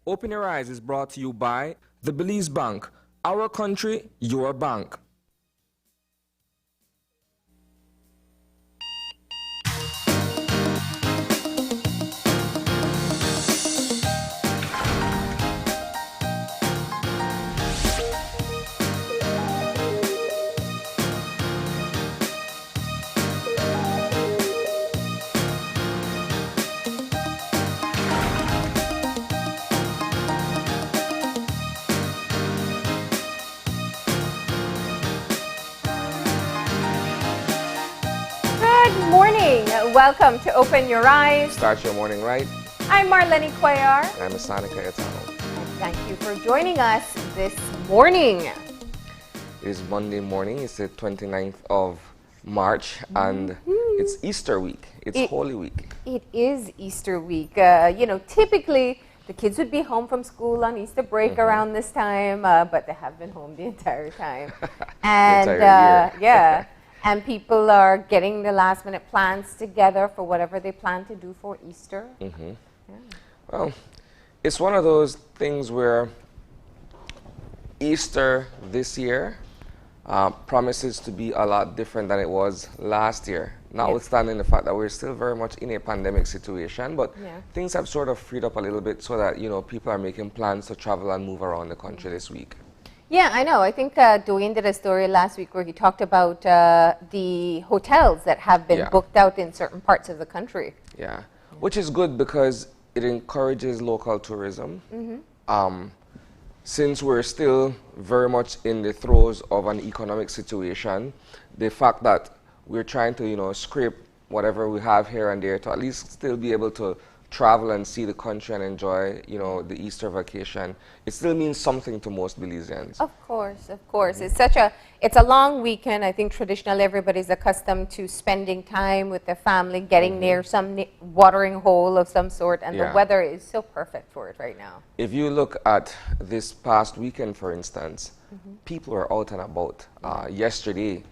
Open Your Eyes is brought to you by the Belize Bank. Our country, your bank. Good morning. Welcome to Open Your Eyes. Start your morning right. I'm Marlene Cuellar. And I'm Asani Cayetano. And thank you for joining us this morning. It is Monday morning. It's the 29th of March, and it's Easter week. It's Holy Week. It is Easter week. Typically the kids would be home from school on Easter break around this time, but they have been home the entire time. And year. And people are getting the last minute plans together for whatever they plan to do for Easter. Well, it's one of those things where Easter this year promises to be a lot different than it was last year, notwithstanding the fact that we're still very much in a pandemic situation, but things have sort of freed up a little bit so that, people are making plans to travel and move around the country this week. Yeah, I know. I think Dwayne did a story last week where he talked about the hotels that have been booked out in certain parts of the country. Yeah, which is good because it encourages local tourism. Since we're still very much in the throes of an economic situation, the fact that we're trying to, scrape whatever we have here and there to at least still be able to travel and see the country and enjoy, the Easter vacation, it still means something to most Belizeans. Of course, of course. It's a long weekend. I think traditionally everybody's accustomed to spending time with their family, getting near some watering hole of some sort, and the weather is so perfect for it right now. If you look at this past weekend, for instance, people are out and about. Yesterday,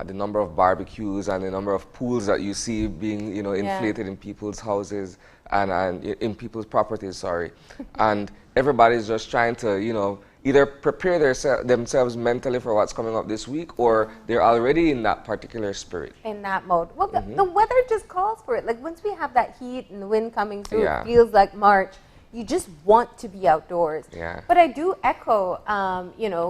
the number of barbecues and the number of pools that you see being, inflated in people's houses and in people's properties, sorry. And everybody's just trying to, either prepare themselves mentally for what's coming up this week, or they're already in that particular spirit. In that mode. Well, the weather just calls for it. Like once we have that heat and the wind coming through, it feels like March. You just want to be outdoors. Yeah. But I do echo,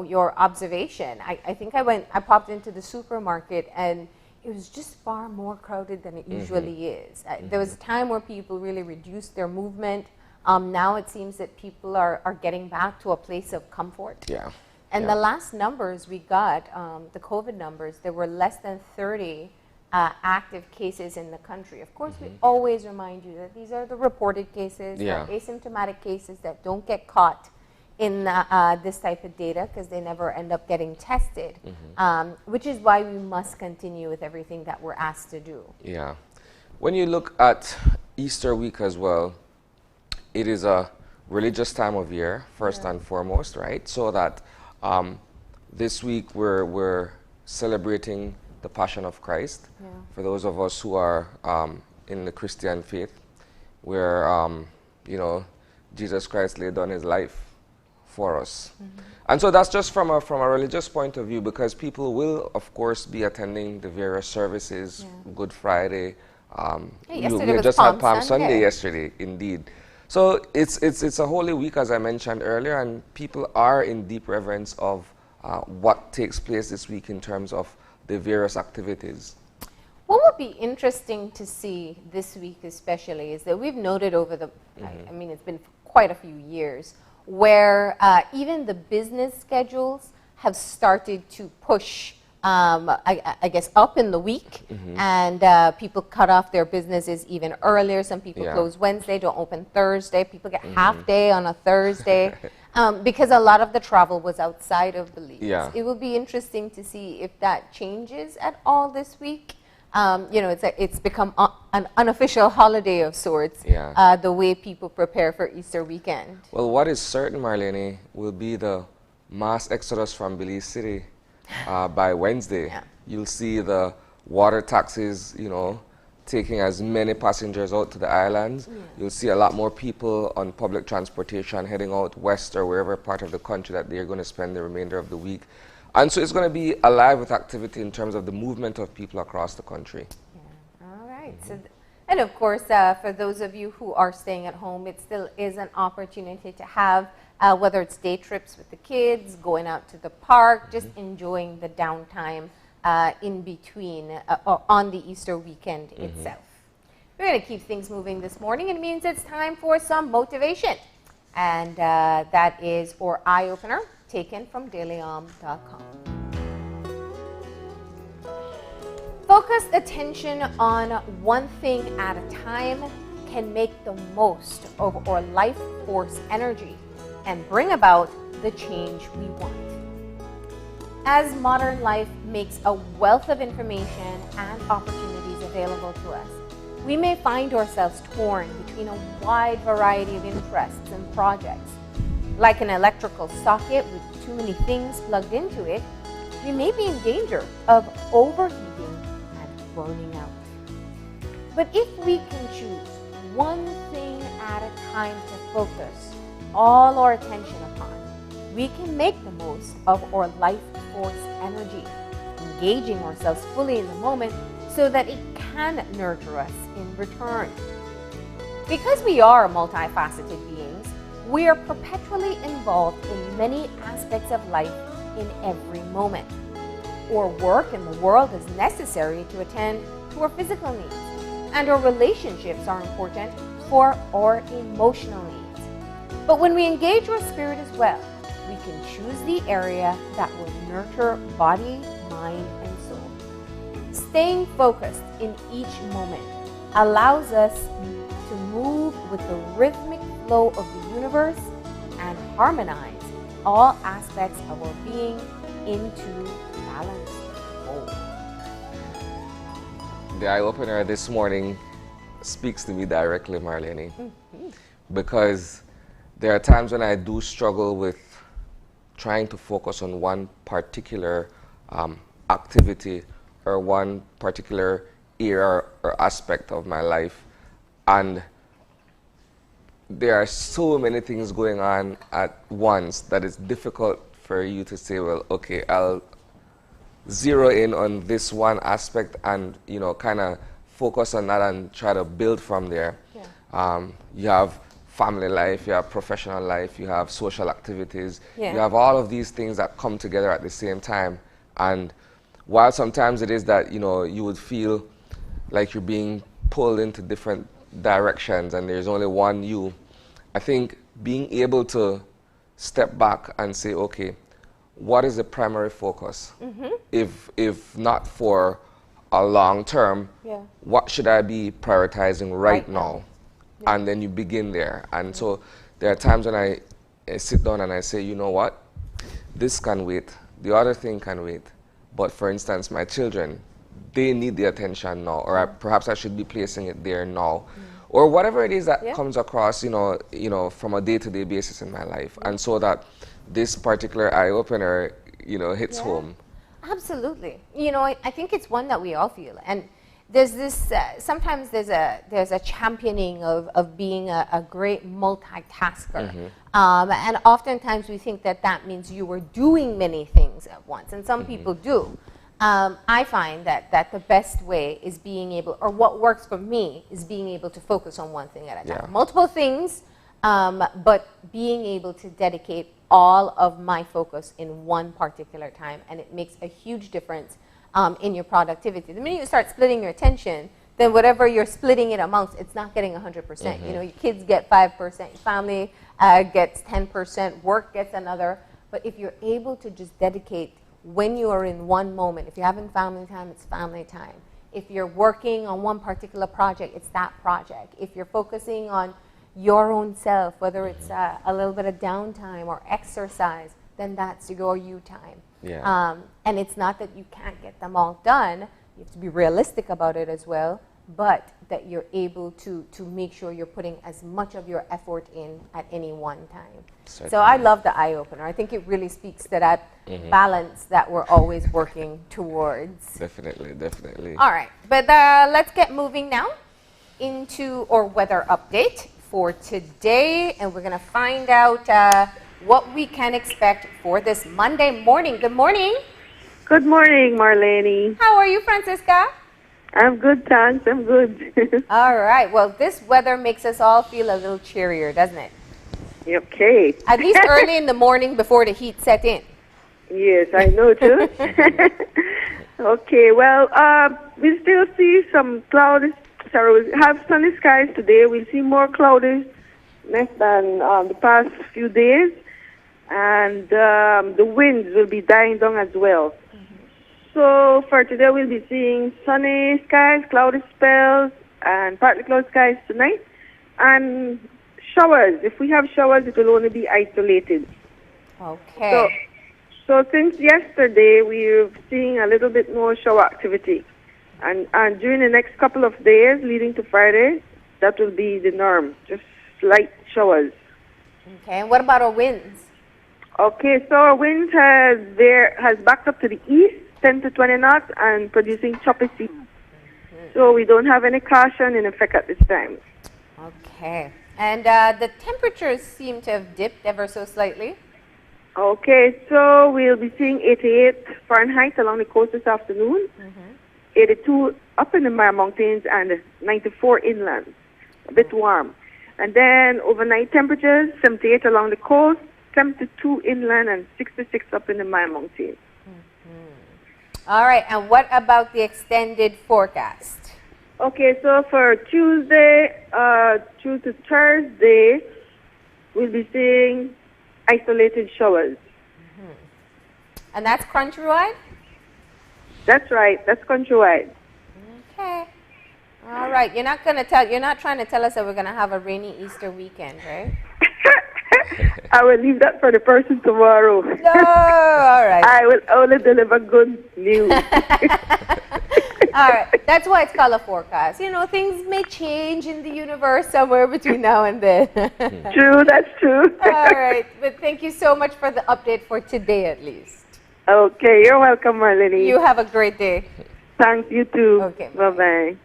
your observation. I think I popped into the supermarket and it was just far more crowded than it usually is. There was a time where people really reduced their movement. Now it seems that people are getting back to a place of comfort. Yeah. And the last numbers we got, the COVID numbers, there were less than 30 active cases in the country. Of course, we always remind you that these are the reported cases, they're asymptomatic cases that don't get caught in this type of data because they never end up getting tested, which is why we must continue with everything that we're asked to do. Yeah. When you look at Easter week as well, it is a religious time of year, first and foremost, right? So that this week we're celebrating the Passion of Christ. For those of us who are in the Christian faith, where Jesus Christ laid down his life for us. And so that's just from a religious point of view, because people will, of course, be attending the various services, Good Friday. We just had Palm Sunday yesterday, indeed. So it's a holy week, as I mentioned earlier, and people are in deep reverence of what takes place this week in terms of the various activities. What would be interesting to see this week especially is that we've noted over the, it's been quite a few years, where even the business schedules have started to push, I guess, up in the week, and people cut off their businesses even earlier. Some people close Wednesday, don't open Thursday. People get half day on a Thursday. Because a lot of the travel was outside of Belize. It will be interesting to see if that changes at all this week. It's become an unofficial holiday of sorts, the way people prepare for Easter weekend. Well, what is certain, Marlene, will be the mass exodus from Belize City by Wednesday. You'll see the water taxis, taking as many passengers out to the islands. You'll see a lot more people on public transportation heading out west or wherever part of the country that they're going to spend the remainder of the week. And so it's going to be alive with activity in terms of the movement of people across the country. Yeah. All right. And of course, for those of you who are staying at home, it still is an opportunity to have, whether it's day trips with the kids, going out to the park, just enjoying the downtime in between on the Easter weekend itself. We're going to keep things moving this morning. It means it's time for some motivation. And that is our eye-opener, taken from dailyom.com. Focused attention on one thing at a time can make the most of our life force energy and bring about the change we want. As modern life makes a wealth of information and opportunities available to us, we may find ourselves torn between a wide variety of interests and projects. Like an electrical socket with too many things plugged into it, we may be in danger of overheating and burning out. But if we can choose one thing at a time to focus all our attention upon, we can make the most of our life force energy, engaging ourselves fully in the moment so that it can nurture us in return. Because we are multifaceted beings, we are perpetually involved in many aspects of life in every moment. Our work in the world is necessary to attend to our physical needs, and our relationships are important for our emotional needs. But when we engage our spirit as well, we can choose the area that will nurture body, mind, and soul. Staying focused in each moment allows us to move with the rhythmic flow of the universe and harmonize all aspects of our being into balanced whole. The eye-opener this morning speaks to me directly, Marlene, because there are times when I do struggle with trying to focus on one particular activity or one particular area or aspect of my life, and there are so many things going on at once that it's difficult for you to say, well, okay, I'll zero in on this one aspect and, you know, kind of focus on that and try to build from there. Yeah. You have family life, you have professional life, you have social activities, you have all of these things that come together at the same time. And while sometimes it is that, you know, you would feel like you're being pulled into different directions and there's only one you, I think being able to step back and say, okay, what is the primary focus? If not for a long term, what should I be prioritizing right now? And then you begin there. And so there are times when I sit down and I say, you know what, this can wait, the other thing can wait. But for instance, my children, they need the attention now, or perhaps I should be placing it there now. Or whatever it is that comes across, you know, from a day-to-day basis in my life. And so that this particular eye-opener, you know, hits home. Absolutely. You know, I think it's one that we all feel. And there's this, sometimes there's a championing of being a great multitasker. And oftentimes we think that that means you were doing many things at once. And some people do. I find that the best way is being able, or what works for me, is being able to focus on one thing at a time. Multiple things, but being able to dedicate all of my focus in one particular time, and it makes a huge difference in your productivity. The minute you start splitting your attention, then whatever you're splitting it amongst, it's not getting 100%. You know, your kids get 5%, your family gets 10%, work gets another. But if you're able to just dedicate when you are in one moment, if you're having family time, it's family time. If you're working on one particular project, it's that project. If you're focusing on your own self, whether it's a little bit of downtime or exercise, then that's your you time. And it's not that you can't get them all done. You have to be realistic about it as well. but that you're able to make sure you're putting as much of your effort in at any one time. Certainly. So I love the eye-opener. I think it really speaks to that balance that we're always working towards. Definitely, definitely. All right, but let's get moving now into our weather update for today, and we're going to find out what we can expect for this Monday morning. Good morning. Good morning, Marlene. How are you, Francisca? I'm good, thanks. I'm good. All right. Well, this weather makes us all feel a little cheerier, doesn't it? Okay. At least early in the morning before the heat set in. Yes, I know too. Okay, well, we still see some cloudy. Sorry, we have sunny skies today. We'll see more cloudy less than the past few days. And the winds will be dying down as well. So for today, we'll be seeing sunny skies, cloudy spells, and partly cloudy skies tonight. And showers. If we have showers, it will only be isolated. Okay. So since yesterday, we're seeing a little bit more shower activity. And during the next couple of days, leading to Friday, that will be the norm, just light showers. Okay, and what about our winds? Okay, so our wind has backed up to the east, 10 to 20 knots, and producing choppy seas. So we don't have any caution in effect at this time. Okay. And the temperatures seem to have dipped ever so slightly. Okay, so we'll be seeing 88 Fahrenheit along the coast this afternoon, 82 up in the Mara Mountains, and 94 inland, a bit warm. And then overnight temperatures, 78 along the coast, 72 inland, and 66 up in the Mara Mountains. All right, and what about the extended forecast? Okay, so for Tuesday through to Thursday, we'll be seeing isolated showers. And that's countrywide? That's right. That's countrywide. Okay. All right. You're not trying to tell us that we're going to have a rainy Easter weekend, right? I will leave that for the person tomorrow. No, all right. I will only deliver good news. All right. That's why it's called a forecast. You know, things may change in the universe somewhere between now and then. True, that's true. All right. But thank you so much for the update for today, at least. Okay, you're welcome, Marlene. You have a great day. Thanks, you too. Okay. Bye-bye.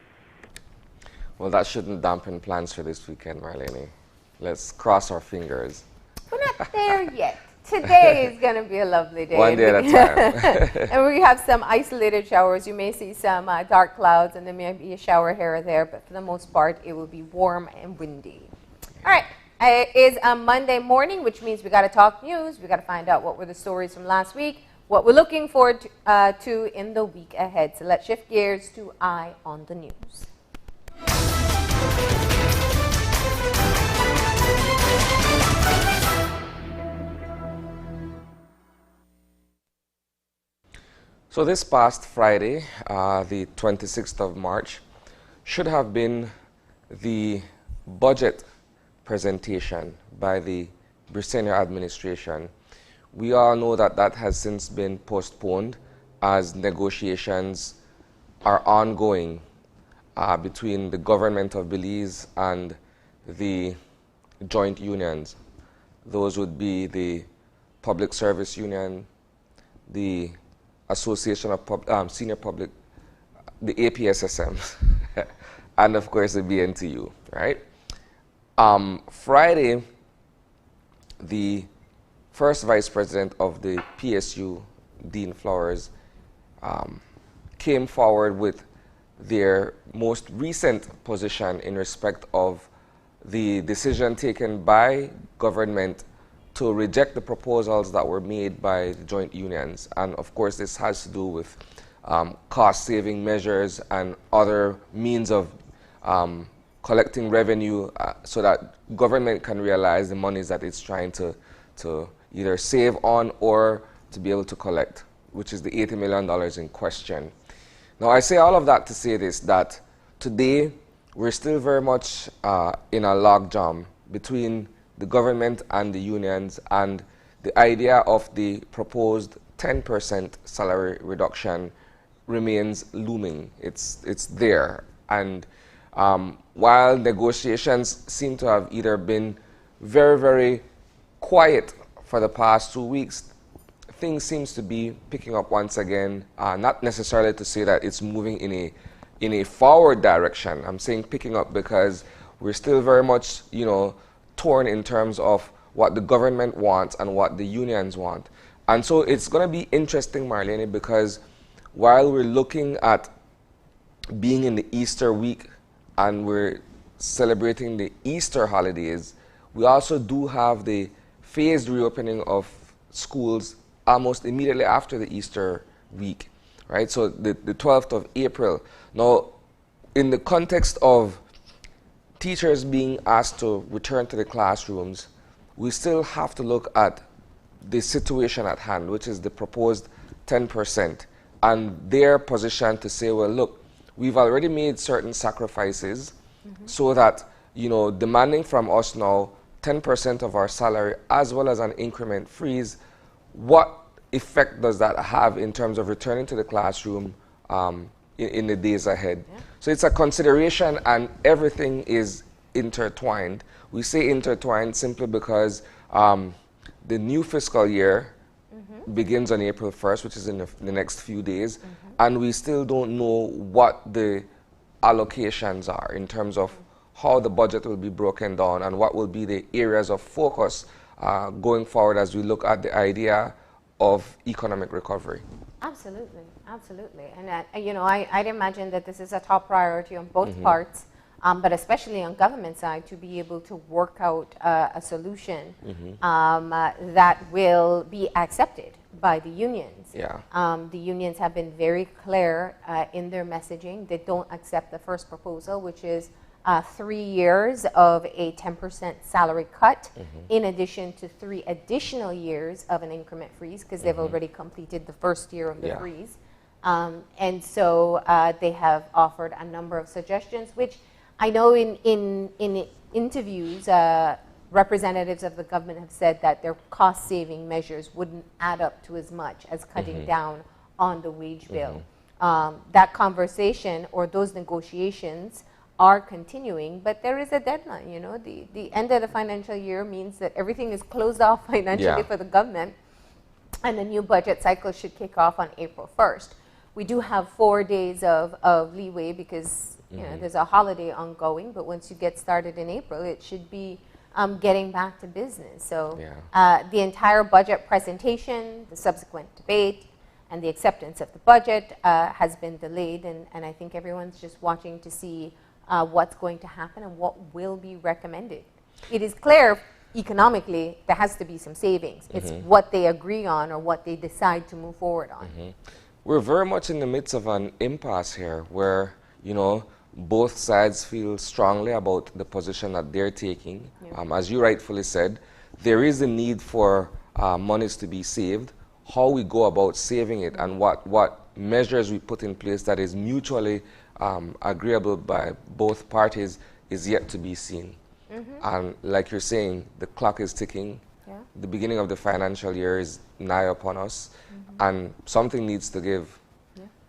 Well, that shouldn't dampen plans for this weekend, Marlene. Let's cross our fingers. We're not there yet. Today is going to be a lovely day. One day at a time. And we have some isolated showers. You may see some dark clouds, and there may be a shower here or there, but for the most part, it will be warm and windy. All right. It is a Monday morning, which means we got to talk news. We got to find out what were the stories from last week, what we're looking forward to in the week ahead. So let's shift gears to Eye on the News. So this past Friday, the 26th of March, should have been the budget presentation by the Briseno administration. We all know that that has since been postponed as negotiations are ongoing between the government of Belize and the joint unions. Those would be the Public Service Union, the Association of Senior Public, the APSSM, and of course the BNTU, right? Friday, the first vice president of the PSU, Dean Flowers, came forward with their most recent position in respect of the decision taken by government to reject the proposals that were made by the joint unions. And of course, this has to do with cost-saving measures and other means of collecting revenue so that government can realize the monies that it's trying to either save on or to be able to collect, which is the $80 million in question. Now, I say all of that to say this, that today we're still very much in a logjam between the government and the unions, and the idea of the proposed 10% salary reduction remains looming. It's there. And while negotiations seem to have either been very, very quiet for the past 2 weeks, things seems to be picking up once again. Not necessarily to say that it's moving in a forward direction. I'm saying picking up because we're still very much, torn in terms of what the government wants and what the unions want. And so it's going to be interesting, Marlene, because while we're looking at being in the Easter week and we're celebrating the Easter holidays, we also do have the phased reopening of schools almost immediately after the Easter week, right? So the 12th of April. Now, in the context of teachers being asked to return to the classrooms, we still have to look at the situation at hand, which is the proposed 10%, and their position to say, well, look, we've already made certain sacrifices so that, demanding from us now 10% of our salary as well as an increment freeze, what effect does that have in terms of returning to the classroom in the days ahead? Yeah. So it's a consideration, and everything is intertwined. We say intertwined simply because the new fiscal year begins on April 1st, which is in the next few days, and we still don't know what the allocations are in terms of how the budget will be broken down and what will be the areas of focus going forward as we look at the idea of economic recovery. Absolutely, absolutely. And I'd imagine that this is a top priority on both parts, but especially on government side, to be able to work out a solution that will be accepted by the unions. Yeah. The unions have been very clear in their messaging. They don't accept the first proposal, which is 3 years of a 10% salary cut, in addition to 3 additional years of an increment freeze, because they've already completed the first year of the freeze. And so they have offered a number of suggestions, which I know in interviews, representatives of the government have said that their cost-saving measures wouldn't add up to as much as cutting down on the wage bill. That conversation or those negotiations are continuing, but there is a deadline. The end of the financial year means that everything is closed off financially for the government, and the new budget cycle should kick off on April 1st. We do have 4 days of leeway because there's a holiday ongoing, but once you get started in April, it should be getting back to business. So the entire budget presentation, the subsequent debate, and the acceptance of the budget has been delayed, and I think everyone's just watching to see what's going to happen and what will be recommended. It is clear economically there has to be some savings. It's what they agree on or what they decide to move forward on. We're very much in the midst of an impasse here where, both sides feel strongly about the position that they're taking. As you rightfully said, there is a need for monies to be saved. How we go about saving it and what measures we put in place that is mutually agreeable by both parties is yet to be seen. And like you're saying, the clock is ticking. The beginning of the financial year is nigh upon us, and something needs to give.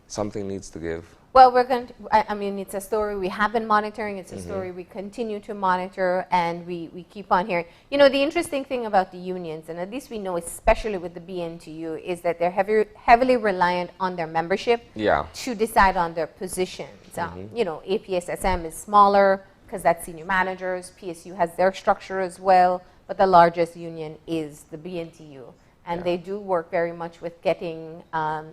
Something needs to give. Well, we're going to, it's a story we have been monitoring. It's a story we continue to monitor, and we keep on hearing. The interesting thing about the unions, and at least we know, especially with the BNTU, is that they're heavily reliant on their membership to decide on their positions. APSSM is smaller because that's senior managers. PSU has their structure as well, but the largest union is the BNTU. And they do work very much with getting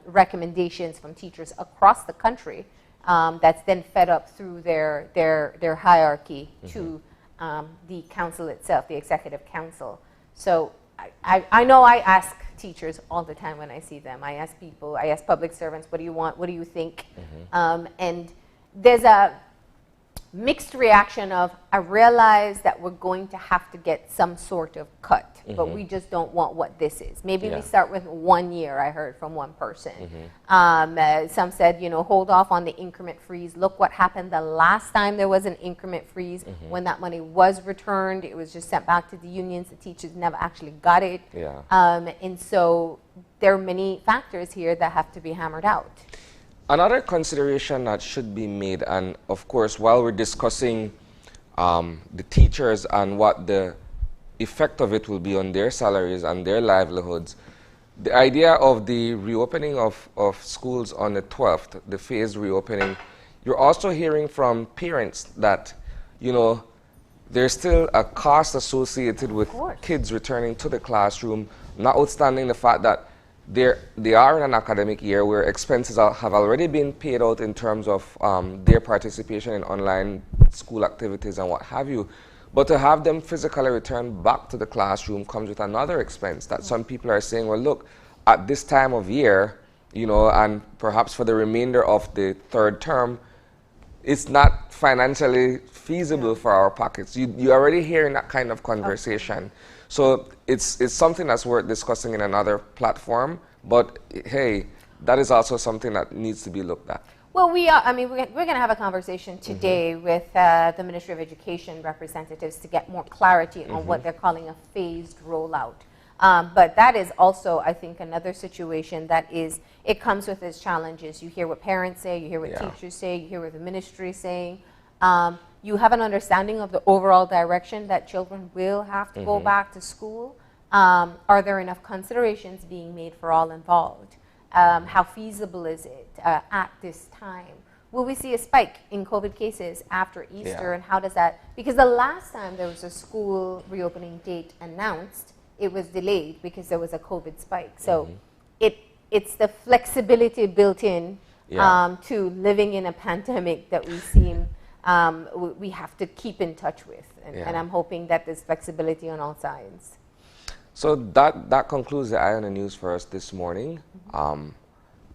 recommendations from teachers across the country that's then fed up through their hierarchy to the council itself, the executive council. So I know I ask teachers all the time when I see them. I ask people, I ask public servants, what do you want? What do you think? And there's a mixed reaction of, I realize that we're going to have to get some sort of cut, but we just don't want what this is. Maybe we start with 1 year, I heard from one person. Some said, hold off on the increment freeze. Look what happened the last time there was an increment freeze. When that money was returned, it was just sent back to the unions. The teachers never actually got it. And so there are many factors here that have to be hammered out. Another consideration that should be made, and of course, while we're discussing the teachers and what the effect of it will be on their salaries and their livelihoods, the idea of the reopening of schools on the 12th, the phased reopening, you're also hearing from parents that, you know, there's still a cost associated with kids returning to the classroom, notwithstanding the fact that they are in an academic year where expenses have already been paid out in terms of their participation in online school activities and what have you. But to have them physically return back to the classroom comes with another expense that some people are saying, well, look, at this time of year, you know, and perhaps for the remainder of the third term, it's not financially feasible for our pockets. You're already hearing that kind of conversation. So it's something that's worth discussing in another platform, but hey, that is also something that needs to be looked at. Well, we're going to have a conversation today with the Ministry of Education representatives to get more clarity on what they're calling a phased rollout. But that is also, I think, another situation that it comes with its challenges. You hear what parents say, you hear what teachers say, you hear what the ministry is saying. You have an understanding of the overall direction that children will have to go back to school. Are there enough considerations being made for all involved? How feasible is it at this time? Will we see a spike in COVID cases after Easter, and how does that, because the last time there was a school reopening date announced, it was delayed because there was a COVID spike. So it's the flexibility built in to living in a pandemic that we have to keep in touch with. And I'm hoping that there's flexibility on all sides. So that concludes the Eye on the News for us this morning.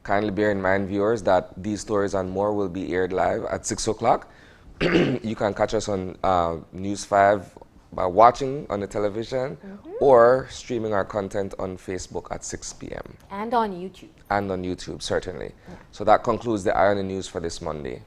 Kindly bear in mind, viewers, that these stories and more will be aired live at 6 o'clock. You can catch us on News 5 by watching on the television or streaming our content on Facebook at 6 p.m. And on YouTube. And on YouTube, certainly. So that concludes the Eye on the News for this Monday.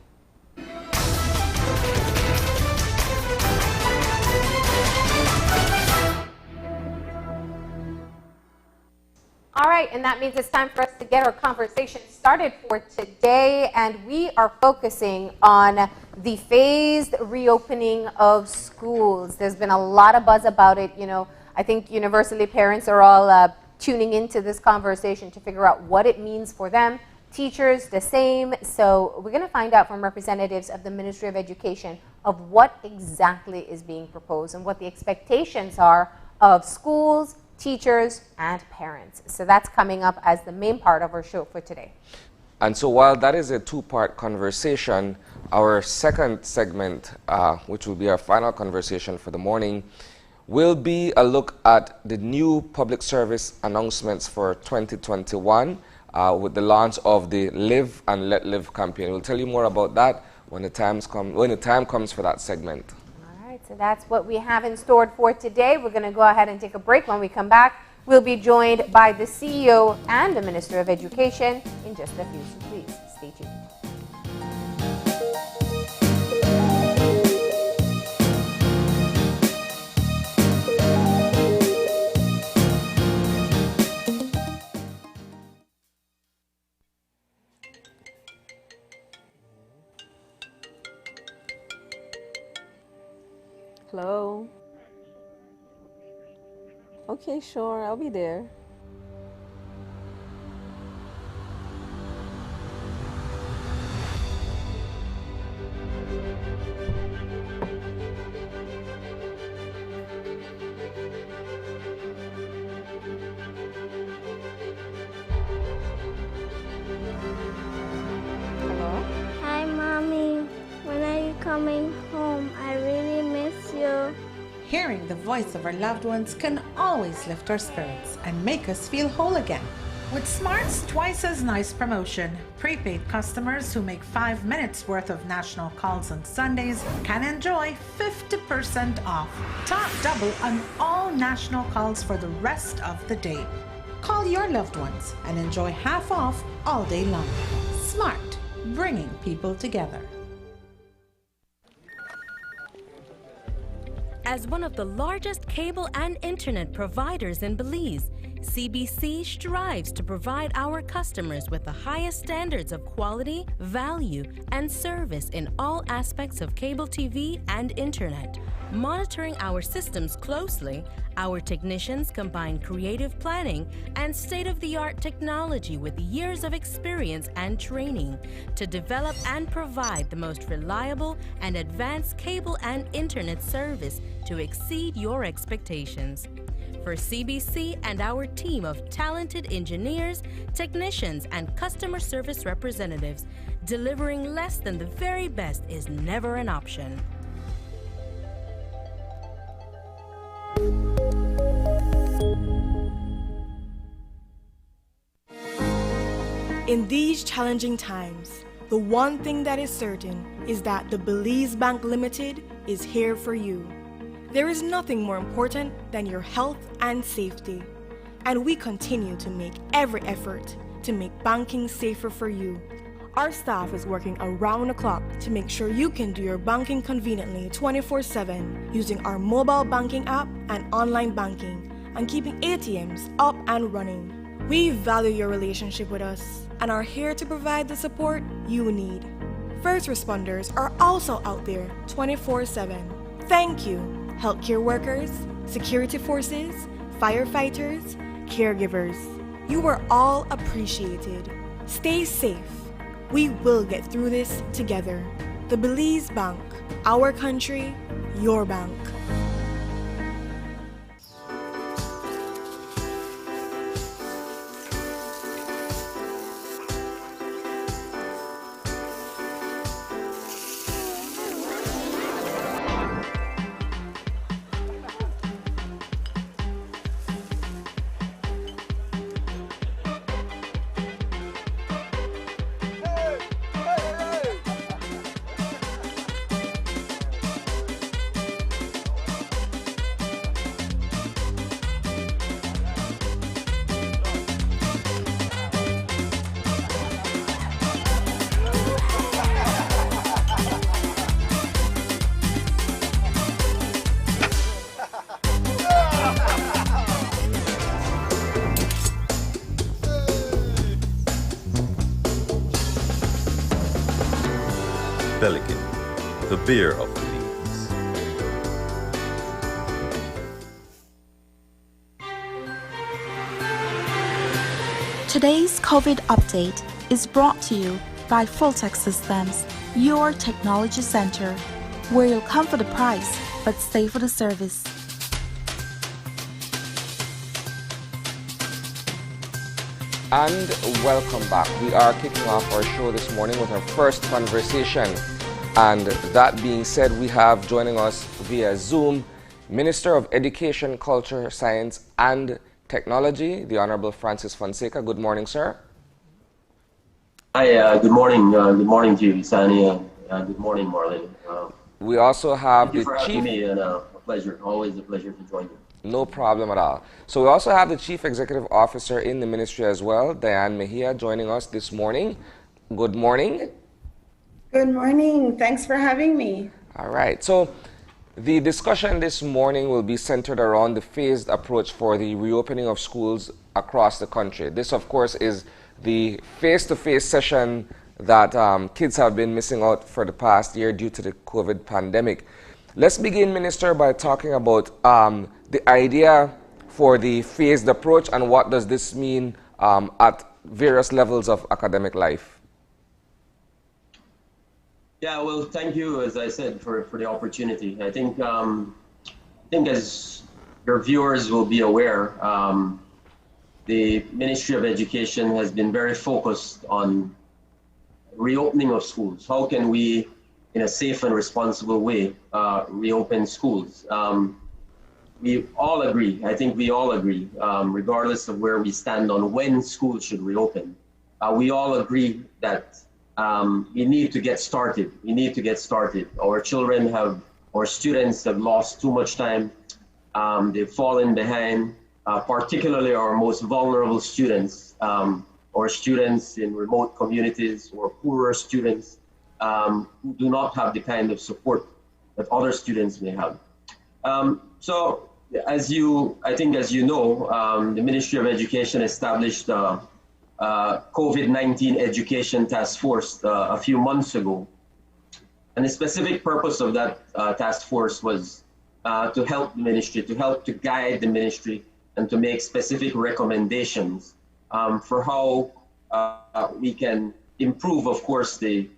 All right, and that means it's time for us to get our conversation started for today, and we are focusing on the phased reopening of schools. There's been a lot of buzz about it. You know, I think universally parents are all tuning into this conversation to figure out what it means for them. Teachers, the same. So we're going to find out from representatives of the Ministry of Education of what exactly is being proposed and what the expectations are of schools, teachers, and parents. So that's coming up as the main part of our show for today. And so while that is a two-part conversation, our second segment, which will be our final conversation for the morning, will be a look at the new public service announcements for 2021 with the launch of the Live and Let Live campaign. We'll tell you more about that when the time comes for that segment. So that's what we have in store for today. We're going to go ahead and take a break. When we come back, we'll be joined by the CEO and the Minister of Education in just a few. So please stay tuned. Hello. Okay, sure, I'll be there. Hello? Hi, Mommy. When are you coming home? I really miss you. Hearing the voice of our loved ones can always lift our spirits and make us feel whole again. With Smart's twice as nice promotion, prepaid customers who make 5 minutes worth of national calls on Sundays can enjoy 50% off. Top double on all national calls for the rest of the day. Call your loved ones and enjoy half off all day long. Smart, bringing people together. As one of the largest cable and internet providers in Belize, CBC strives to provide our customers with the highest standards of quality, value, and service in all aspects of cable TV and internet. Monitoring our systems closely, our technicians combine creative planning and state-of-the-art technology with years of experience and training to develop and provide the most reliable and advanced cable and internet service to exceed your expectations. For CBC and our team of talented engineers, technicians, and customer service representatives, delivering less than the very best is never an option. In these challenging times, the one thing that is certain is that the Belize Bank Limited is here for you. There is nothing more important than your health and safety, and we continue to make every effort to make banking safer for you. Our staff is working around the clock to make sure you can do your banking conveniently 24/7 using our mobile banking app and online banking and keeping ATMs up and running. We value your relationship with us and are here to provide the support you need. First responders are also out there 24/7. Thank you, healthcare workers, security forces, firefighters, caregivers. You are all appreciated. Stay safe. We will get through this together. The Belize Bank, our country, your bank. Pelican, the beer of Belize. Today's COVID update is brought to you by Fulltech Systems, your technology center, where you'll come for the price but stay for the service. And welcome back. We are kicking off our show this morning with our first conversation. And that being said, we have joining us via Zoom Minister of Education, Culture, Science and Technology, the Honorable Francis Fonseca. Good morning, sir. Hi, good morning. Good morning to you, Sani. Good morning, Marlon. We also have thank you the for Chief. having me, and a pleasure. Always a pleasure to join you. No problem at all. So we also have the Chief Executive Officer in the ministry as well, Diane Mejia, joining us this morning. Good morning. Good morning. Thanks for having me. All right. So the discussion this morning will be centered around the phased approach for the reopening of schools across the country. This, of course, is the face-to-face session that kids have been missing out for the past year due to the COVID pandemic. Let's begin, Minister, by talking about the idea for the phased approach and what does this mean at various levels of academic life. Yeah, well, thank you, as I said, for the opportunity. I think as your viewers will be aware, the Ministry of Education has been very focused on reopening of schools. How can we, in a safe and responsible way, reopen schools? We all agree, I think we all agree, regardless of where we stand on when schools should reopen, we all agree that we need to get started. We need to get started. Our students have lost too much time. They've fallen behind, particularly our most vulnerable students, or students in remote communities or poorer students who do not have the kind of support that other students may have. So as you know, the Ministry of Education established a COVID-19 Education Task Force a few months ago. And the specific purpose of that task force was to help the ministry, to guide the ministry, and to make specific recommendations for how we can improve, of course, the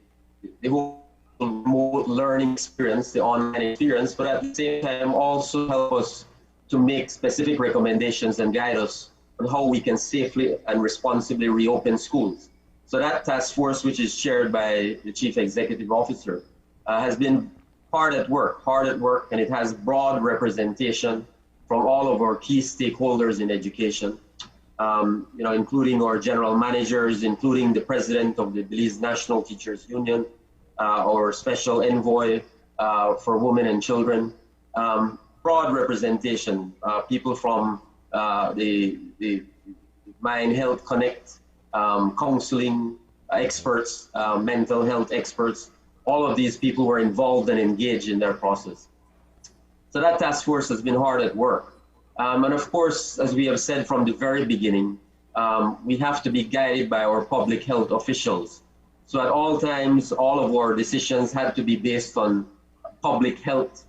whole remote learning experience, the online experience, but at the same time also help us to make specific recommendations and guide us on how we can safely and responsibly reopen schools. So that task force, which is chaired by the Chief Executive Officer, has been hard at work, and it has broad representation from all of our key stakeholders in education, including our general managers, including the president of the Belize National Teachers Union, our special envoy for women and children, broad representation, people from the Mind Health Connect, counseling experts, mental health experts. All of these people were involved and engaged in their process. So that task force has been hard at work. And of course, as we have said from the very beginning, we have to be guided by our public health officials. So at all times, all of our decisions had to be based on public health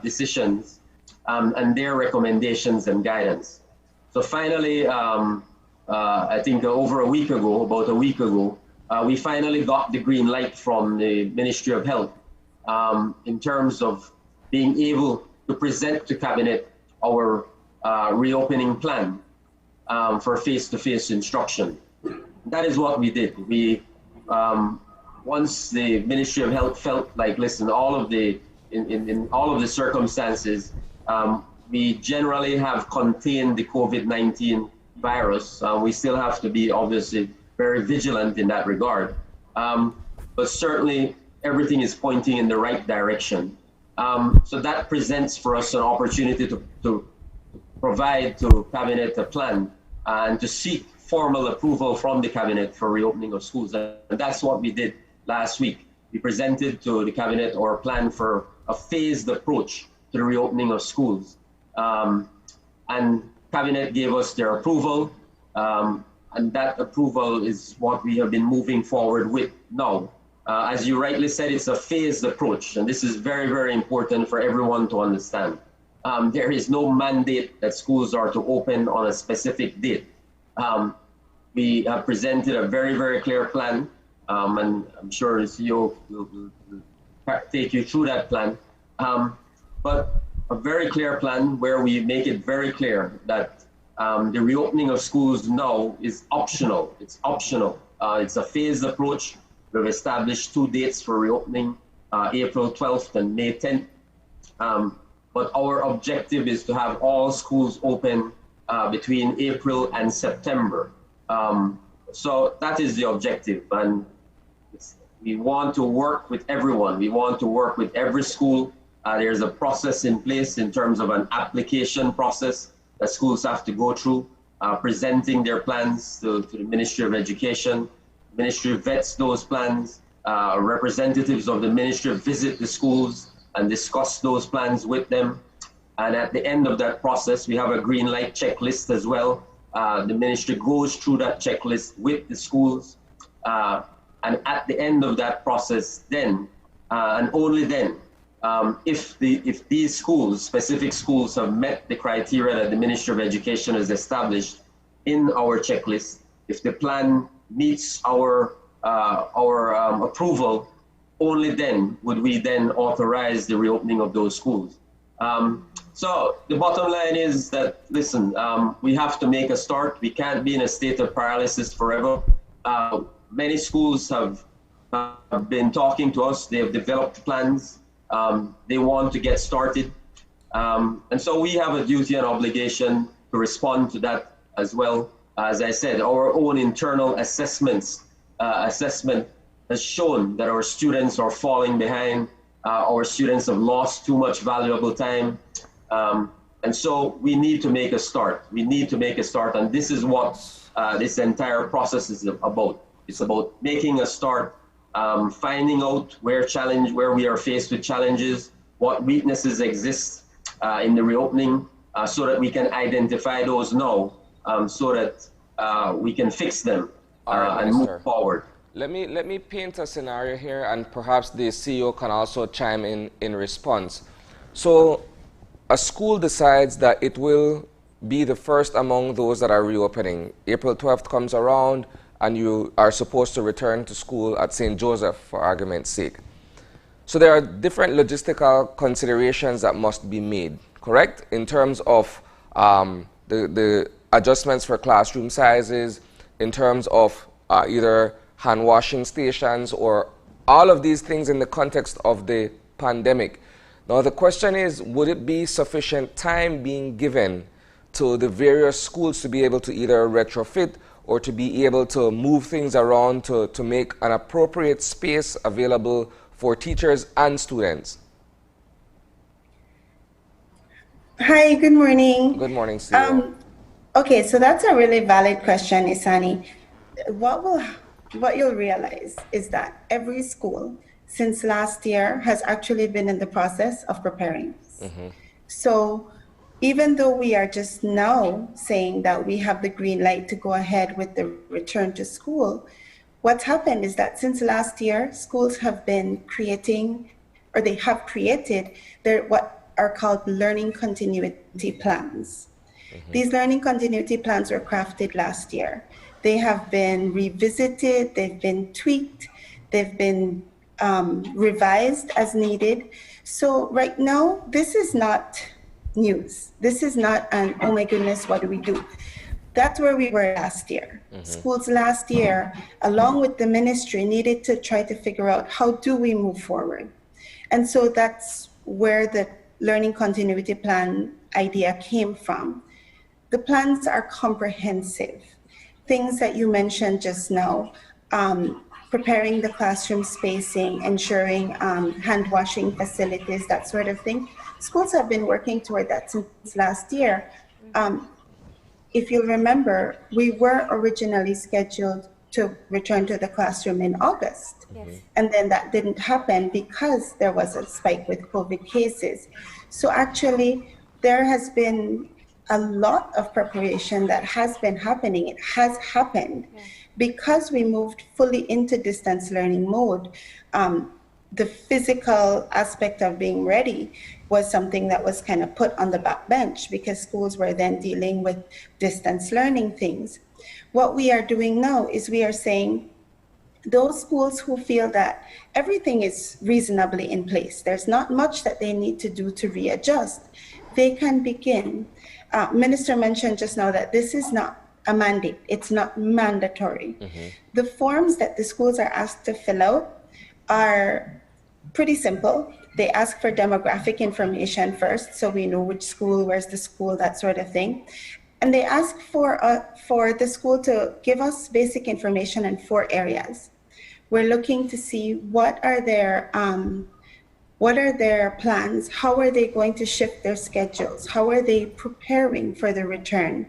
decisions and their recommendations and guidance. So finally, I think about a week ago, we finally got the green light from the Ministry of Health in terms of being able to present to Cabinet our reopening plan for face-to-face instruction. That is what we did. We once the Ministry of Health felt like, listen, in all of the circumstances, we generally have contained the COVID-19 virus. We still have to be obviously very vigilant in that regard. But certainly everything is pointing in the right direction. So that presents for us an opportunity to provide to Cabinet a plan and to seek formal approval from the Cabinet for reopening of schools. And that's what we did last week. We presented to the Cabinet our plan for a phased approach to the reopening of schools. And Cabinet gave us their approval. And that approval is what we have been moving forward with now. As you rightly said, it's a phased approach, and this is very, very important for everyone to understand. There is no mandate that schools are to open on a specific date. We have presented a very, very clear plan, and I'm sure the CEO will take you through that plan. But a very clear plan where we make it very clear that the reopening of schools now is optional. It's optional. It's a phased approach. We've established 2 dates for reopening, April 12th and May 10th. But our objective is to have all schools open between April and September. So that is the objective. And we want to work with everyone. We want to work with every school. There's a process in place in terms of an application process that schools have to go through, presenting their plans to the Ministry of Education. Ministry vets those plans. Representatives of the ministry visit the schools and discuss those plans with them. And at the end of that process, we have a green light checklist as well. The ministry goes through that checklist with the schools. And at the end of that process, then, and only then, if these schools, specific schools, have met the criteria that the Ministry of Education has established in our checklist, if the plan meets our approval, only then would we then authorize the reopening of those schools. So the bottom line is that, listen, we have to make a start. We can't be in a state of paralysis forever. Many schools have been talking to us. They have developed plans. They want to get started. And so we have a duty and obligation to respond to that as well. As I said, our own internal assessment has shown that our students are falling behind. Our students have lost too much valuable time. And so we need to make a start. We need to make a start. And this is what this entire process is about. It's about making a start, finding out where we are faced with challenges, what weaknesses exist in the reopening, so that we can identify those now, so that we can fix them and move forward. Let me paint a scenario here, and perhaps the CEO can also chime in response. So a school decides that it will be the first among those that are reopening. April 12th comes around, and you are supposed to return to school at St. Joseph, for argument's sake. So there are different logistical considerations that must be made, correct? In terms of the adjustments for classroom sizes, in terms of either hand washing stations, or all of these things in the context of the pandemic. Now the question is, would it be sufficient time being given to the various schools to be able to either retrofit or to be able to move things around to make an appropriate space available for teachers and students? Hi, good morning. Good morning, CEO. Okay, so that's a really valid question, Isani. What you'll realize is that every school since last year has actually been in the process of preparing this. So even though we are just now saying that we have the green light to go ahead with the return to school, what's happened is that since last year, schools have been creating, or they have created their what are called learning continuity plans. These learning continuity plans were crafted last year. They have been revisited, they've been tweaked, they've been revised as needed. So right now, this is not news. This is not an, oh my goodness, what do we do? That's where we were last year. Schools last year, along with the ministry, needed to try to figure out how do we move forward. And so that's where the learning continuity plan idea came from. The plans are comprehensive. Things that you mentioned just now, preparing the classroom spacing, ensuring hand washing facilities, that sort of thing. Schools have been working toward that since last year. If you remember, we were originally scheduled to return to the classroom in August. And then that didn't happen because there was a spike with COVID cases. So actually, there has been a lot of preparation that has been happening. It has happened because we moved fully into distance learning mode. The physical aspect of being ready was something that was kind of put on the back bench because schools were then dealing with distance learning things. What we are doing now is we are saying those schools who feel that everything is reasonably in place, there's not much that they need to do to readjust, they can begin. Minister mentioned just now that this is not a mandate, it's not mandatory. The forms that the schools are asked to fill out are pretty simple. They ask for demographic information first, so we know which school, where's the school, that sort of thing. And they ask for the school to give us basic information in 4 areas. We're looking to see what are their plans, how are they going to shift their schedules, how are they preparing for the return.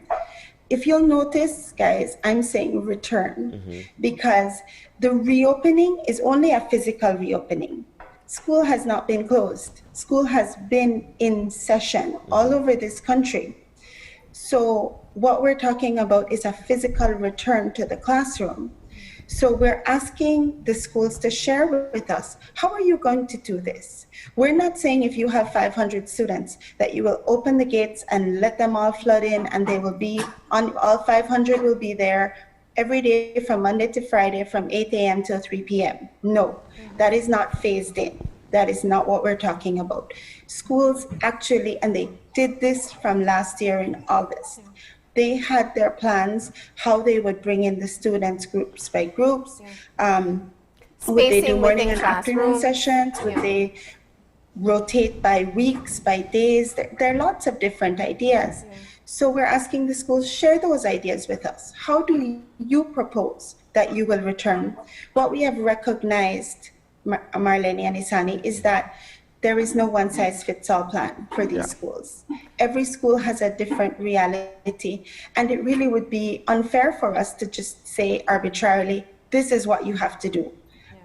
If you'll notice, guys, I'm saying return because the reopening is only a physical reopening. School has not been closed. School has been in session all over this country. So what we're talking about is a physical return to the classroom. So we're asking the schools to share with us, how are you going to do this? We're not saying if you have 500 students that you will open the gates and let them all flood in and they will be on, all 500 will be there every day from Monday to Friday from 8 a.m. till 3 p.m. No, that is not phased in. That is not what we're talking about. Schools actually, and they did this from last year in August. They had their plans, how they would bring in the students groups by groups. Would they do morning and afternoon sessions? Would they rotate by weeks, by days? There are lots of different ideas. So we're asking the schools, share those ideas with us. How do you propose that you will return? What we have recognized, Marlene and Isani, is that there is no one-size-fits-all plan for these schools. Every school has a different reality, and it really would be unfair for us to just say arbitrarily, this is what you have to do.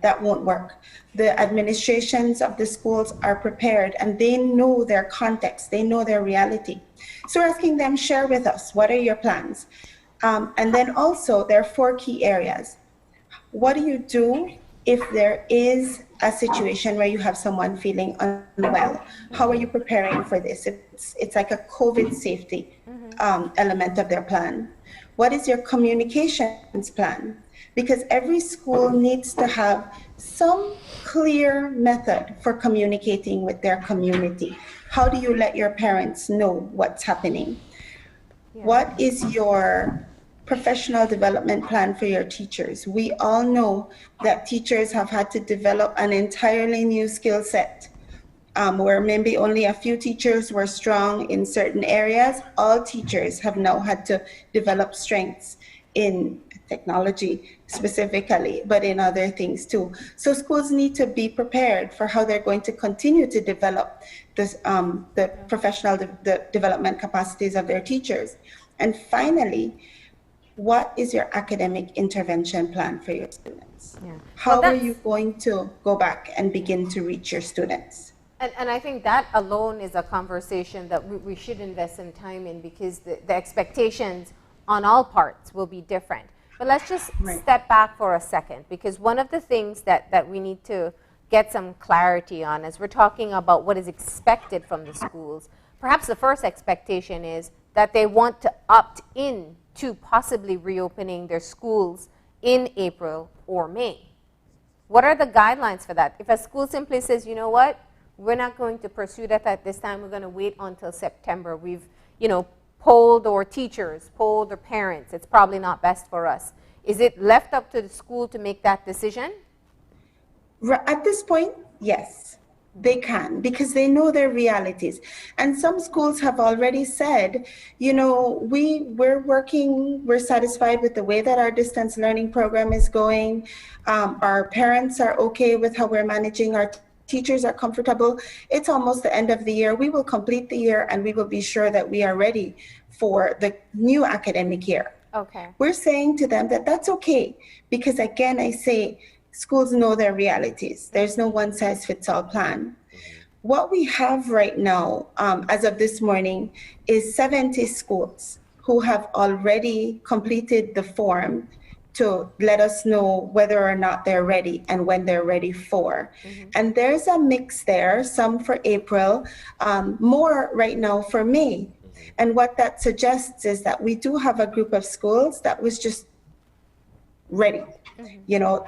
that won't work. The administrations of the schools are prepared and they know their context, they know their reality. So we're asking them, share with us, what are your plans? And then also there are 4 key areas. What do you do if there is a situation where you have someone feeling unwell? How are you preparing for this? It's like a COVID safety element of their plan. What is your communications plan? Because every school needs to have some clear method for communicating with their community. How do you let your parents know what's happening? Yeah. What is your professional development plan for your teachers? We all know that teachers have had to develop an entirely new skill set, where maybe only a few teachers were strong in certain areas. All teachers have now had to develop strengths in technology specifically, but in other things too. So schools need to be prepared for how they're going to continue to develop this, the professional development capacities of their teachers. And finally, what is your academic intervention plan for your students? Yeah. How are you going to go back and begin to reach your students? And I think that alone is a conversation that we should invest some time in, because the expectations on all parts will be different. But let's just step back for a second, because one of the things that we need to get some clarity on as we're talking about what is expected from the schools, perhaps the first expectation is that they want to opt in to possibly reopening their schools in April or May. What are the guidelines for that? If a school simply says, you know what, we're not going to pursue that at this time, we're going to wait until September. We've, polled our teachers, polled their parents, it's probably not best for us. Is it left up to the school to make that decision? At this point, yes, they can, because they know their realities. And some schools have already said, we're satisfied with the way that our distance learning program is going. Our parents are okay with how we're managing, our teachers are comfortable. It's almost the end of the year. We will complete the year and we will be sure that we are ready for the new academic year. Okay. We're saying to them that that's okay, because again, I say schools know their realities. There's no one size fits all plan. What we have right now, as of this morning, is 70 schools who have already completed the form to let us know whether or not they're ready and when they're ready for. And there's a mix there, some for April, more right now for May. And what that suggests is that we do have a group of schools that was just ready.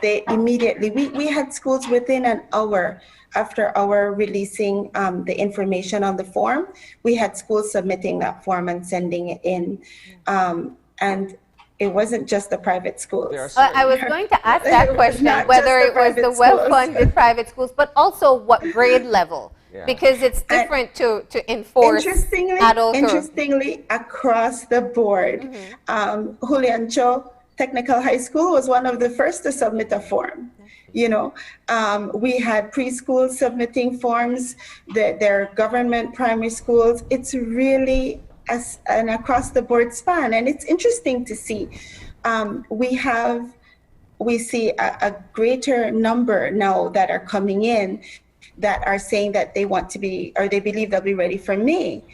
They immediately, we had schools within an hour after our releasing the information on the form, we had schools submitting that form and sending it in. And it wasn't just the private schools. I was going to ask that question, whether it was the well-funded private schools, but also what grade level, because it's different to enforce Interestingly, across the board, Julian Cho Technical High School was one of the first to submit a form. We had preschools submitting forms, their government primary schools. It's really an across-the-board span, and it's interesting to see. We see a greater number now that are coming in that are saying that they want to be, or they believe they'll be ready for May.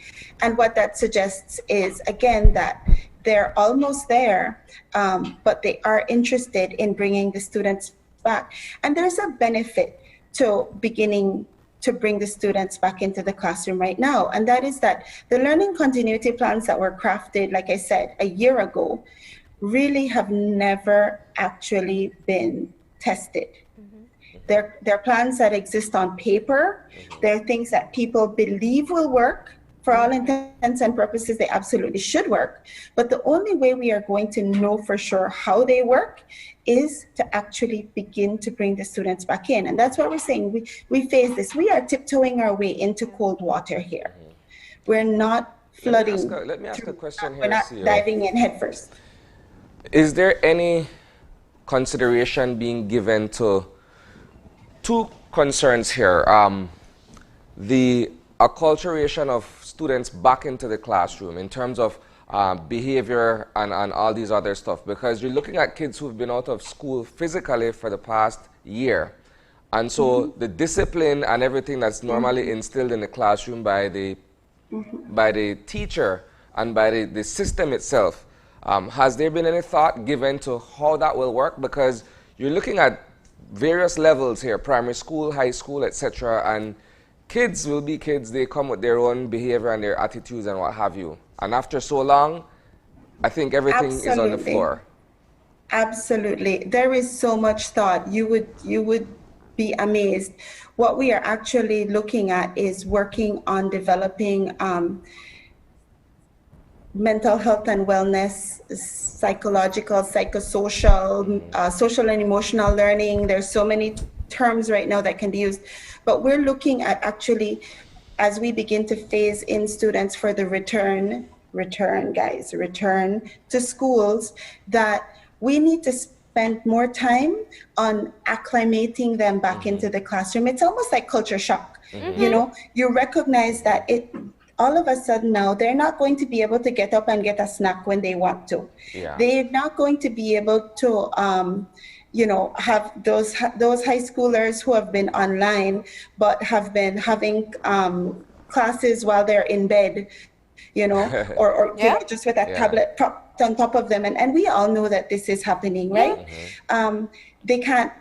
And what that suggests is, again, that they're almost there, but they are interested in bringing the students back. And there's a benefit to beginning to bring the students back into the classroom right now. And that is that the learning continuity plans that were crafted, like I said, a year ago, really have never actually been tested. They're plans that exist on paper. They're things that people believe will work. For all intents and purposes, they absolutely should work. But the only way we are going to know for sure how they work is to actually begin to bring the students back in. And that's what we're saying. We face this. We are tiptoeing our way into cold water here. We're not flooding. Let me ask a question here. We're not diving in head first. Is there any consideration being given to two concerns here? The acculturation of students back into the classroom in terms of behavior and all these other stuff, because you're looking at kids who've been out of school physically for the past year. And so the discipline and everything that's normally instilled in the classroom by the teacher and by the system itself, has there been any thought given to how that will work? Because you're looking at various levels here, primary school, high school, etc. And kids will be kids. They come with their own behavior and their attitudes and what have you. And after so long, I think everything is on the floor. Absolutely. There is so much thought. You would be amazed. What we are actually looking at is working on developing mental health and wellness, psychological, psychosocial, social and emotional learning. There's so many terms right now that can be used, but we're looking at actually, as we begin to phase in students for the return to schools, that we need to spend more time on acclimating them back into the classroom. It's almost like culture shock. You know, you recognize that all of a sudden now, they're not going to be able to get up and get a snack when they want to. Yeah. They're not going to be able to, you know, have those high schoolers who have been online, but have been having classes while they're in bed, you know, or you know, just with a tablet propped on top of them. And we all know that this is happening, right? They can't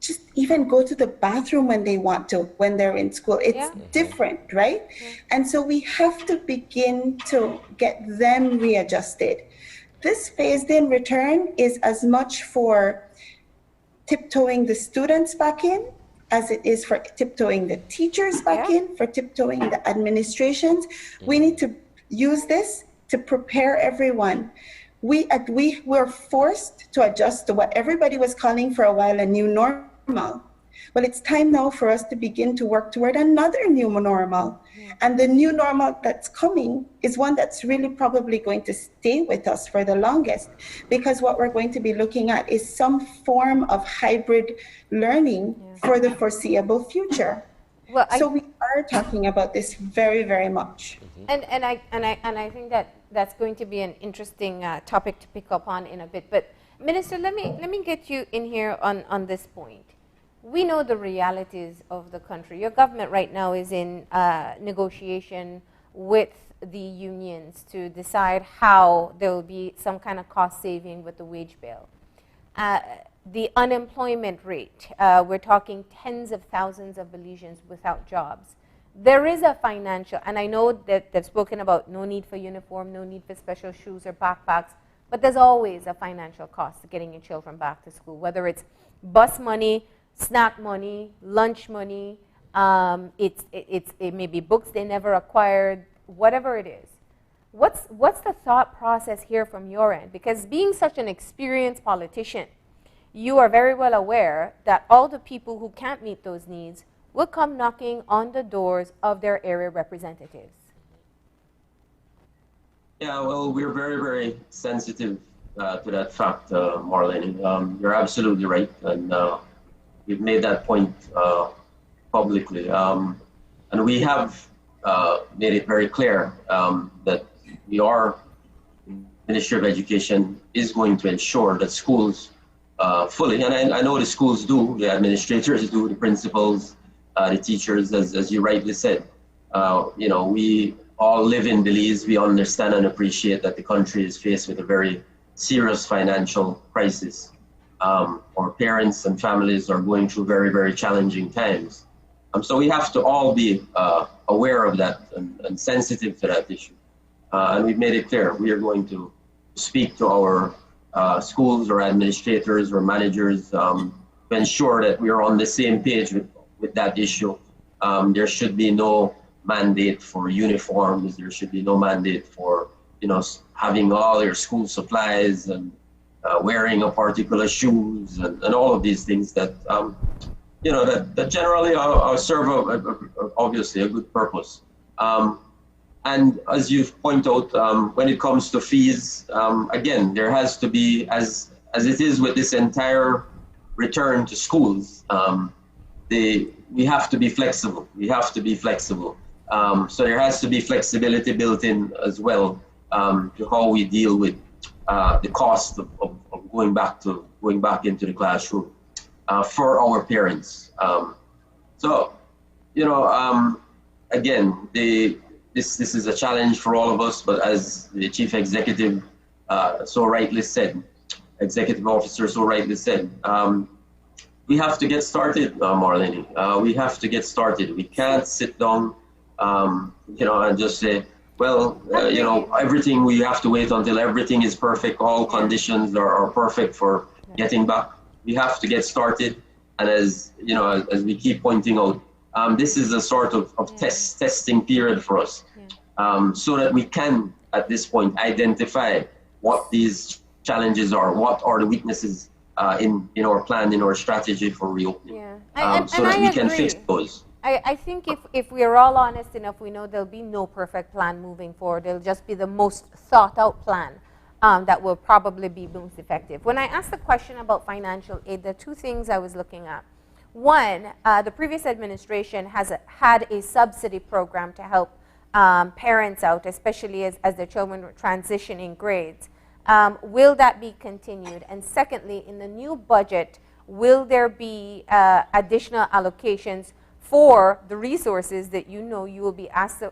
just even go to the bathroom when they want to, when they're in school. It's different, right? And so we have to begin to get them readjusted. This phased-in return is as much for tiptoeing the students back in as it is for tiptoeing the teachers back in, for tiptoeing the administrations. We need to use this to prepare everyone. We were forced to adjust to what everybody was calling for a while a new normal. Well, it's time now for us to begin to work toward another new normal. And the new normal that's coming is one that's really probably going to stay with us for the longest, because what we're going to be looking at is some form of hybrid learning for the foreseeable future. Well, so we are talking about this very, very much. And I think that that's going to be an interesting topic to pick up on in a bit. But Minister, let me get you in here on this point. We know the realities of the country. Your government right now is in negotiation with the unions to decide how there will be some kind of cost saving with the wage bill. The unemployment rate, we're talking tens of thousands of Belizeans without jobs. There is a financial, and I know that they've spoken about no need for uniform, no need for special shoes or backpacks, but there's always a financial cost to getting your children back to school, whether it's bus money, snack money, lunch money, it may be books they never acquired, whatever it is. What's the thought process here from your end? Because being such an experienced politician, you are very well aware that all the people who can't meet those needs will come knocking on the doors of their area representatives. Yeah, well, we're very, very sensitive to that fact, Marlene. You're absolutely right, and we've made that point publicly. And we have made it very clear that the Ministry of Education is going to ensure that schools fully, and I know the schools do, the administrators do, the principals, the teachers, as you rightly said. You know, we all live in Belize. We understand and appreciate that the country is faced with a very serious financial crisis. Our parents and families are going through very, very challenging times. So we have to all be aware of that and sensitive to that issue. And we've made it clear we are going to speak to our schools or administrators or managers to ensure that we are on the same page with that issue. There should be no mandate for uniforms. There should be no mandate for, you know, having all your school supplies and wearing a particular shoes and all of these things that, you know, that generally serve obviously a good purpose. And as you've pointed out, when it comes to fees, again, there has to be, as it is with this entire return to schools, we have to be flexible. We have to be flexible. So there has to be flexibility built in as well to how we deal with the cost of going back into the classroom. for our parents. So, you know, again, this is a challenge for all of us, but as the chief executive so rightly said, executive officer so rightly said, we have to get started, Marlene. We have to get started. We can't sit down, you know, and just say, well, you know, everything, we have to wait until everything is perfect. All conditions are perfect for getting back. We have to get started. And as, you know, as we keep pointing out, this is a sort of testing period for us, so that we can, at this point, identify what these challenges are, what are the weaknesses in our plan, in our strategy for reopening, so that we can fix those. I think if we're all honest enough, we know there'll be no perfect plan moving forward. It'll just be the most thought out plan that will probably be most effective. When I asked the question about financial aid, there are two things I was looking at. One, the previous administration has had a subsidy program to help parents out, especially as their children were transitioning grades. Will that be continued? And secondly, in the new budget, will there be additional allocations for the resources that you know you will be asked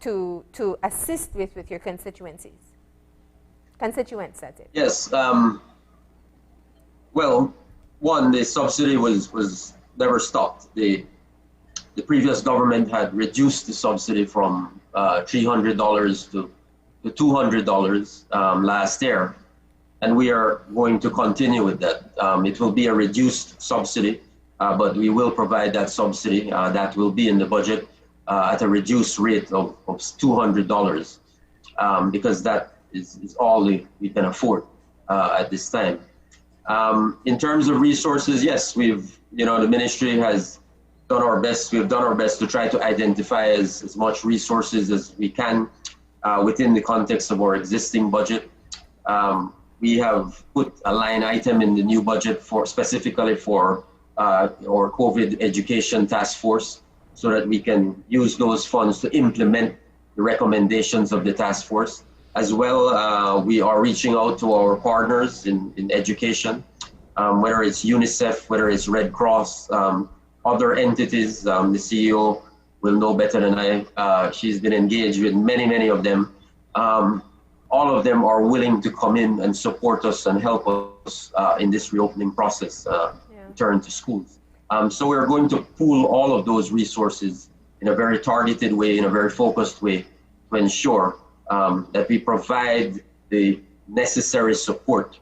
to assist with your constituents, that's it? Yes. Well, one, the subsidy was never stopped. The previous government had reduced the subsidy from $300 to $200 last year, and we are going to continue with that. It will be a reduced subsidy, but we will provide that subsidy that will be in the budget at a reduced rate of $200, because that is all we can afford at this time. In terms of resources, yes, the ministry has done our best. We've done our best to try to identify as much resources as we can within the context of our existing budget. We have put a line item in the new budget specifically for our COVID education task force, so that we can use those funds to implement the recommendations of the task force. As well, we are reaching out to our partners in education, whether it's UNICEF, whether it's Red Cross, other entities. The CEO will know better than I. She's been engaged with many of them. All of them are willing to come in and support us and help us in this reopening process, return to schools. So we're going to pool all of those resources in a very targeted way, in a very focused way, to ensure that we provide the necessary support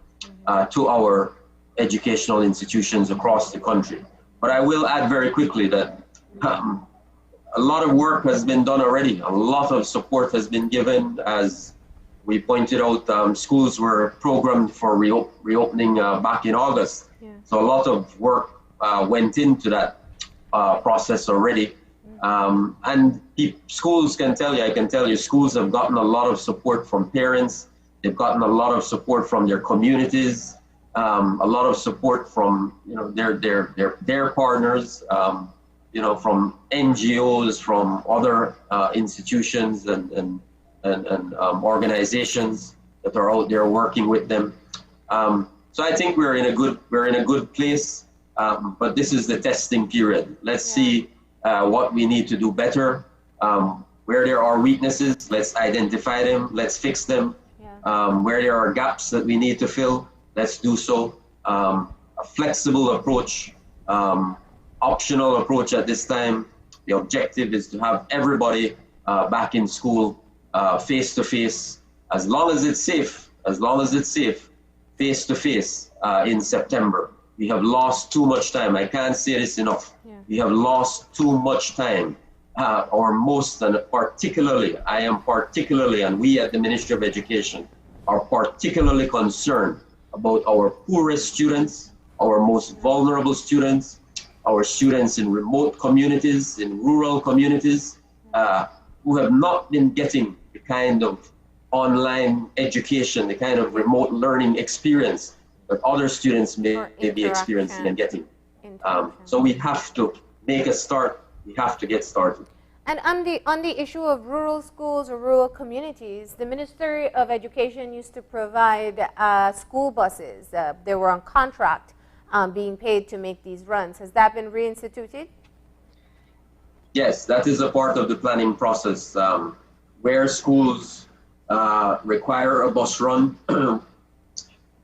to our educational institutions across the country. But I will add very quickly that a lot of work has been done already. A lot of support has been given. As we pointed out, schools were programmed for reopening back in August. So a lot of work went into that process already. And schools can tell you, I can tell you, schools have gotten a lot of support from parents. They've gotten a lot of support from their communities, a lot of support from their partners, from NGOs, from other institutions and organizations that are out there working with them. So I think we're in a good place. But this is the testing period. Let's see what we need to do better. Where there are weaknesses, let's identify them, let's fix them. Where there are gaps that we need to fill, let's do so. A flexible approach, optional approach at this time. The objective is to have everybody back in school face to face, as long as it's safe, face to face in September. We have lost too much time. I can't say this enough. We have lost too much time, or most, and particularly, and we at the Ministry of Education are particularly concerned about our poorest students, our most vulnerable students, our students in remote communities, in rural communities, who have not been getting the kind of online education, the kind of remote learning experience that other students may be experiencing and getting. So we have to make a start. We have to get started. And on the issue of rural schools or rural communities, the Ministry of Education used to provide school buses. They were on contract being paid to make these runs. Has that been reinstituted? Yes, that is a part of the planning process. Where schools require a bus run,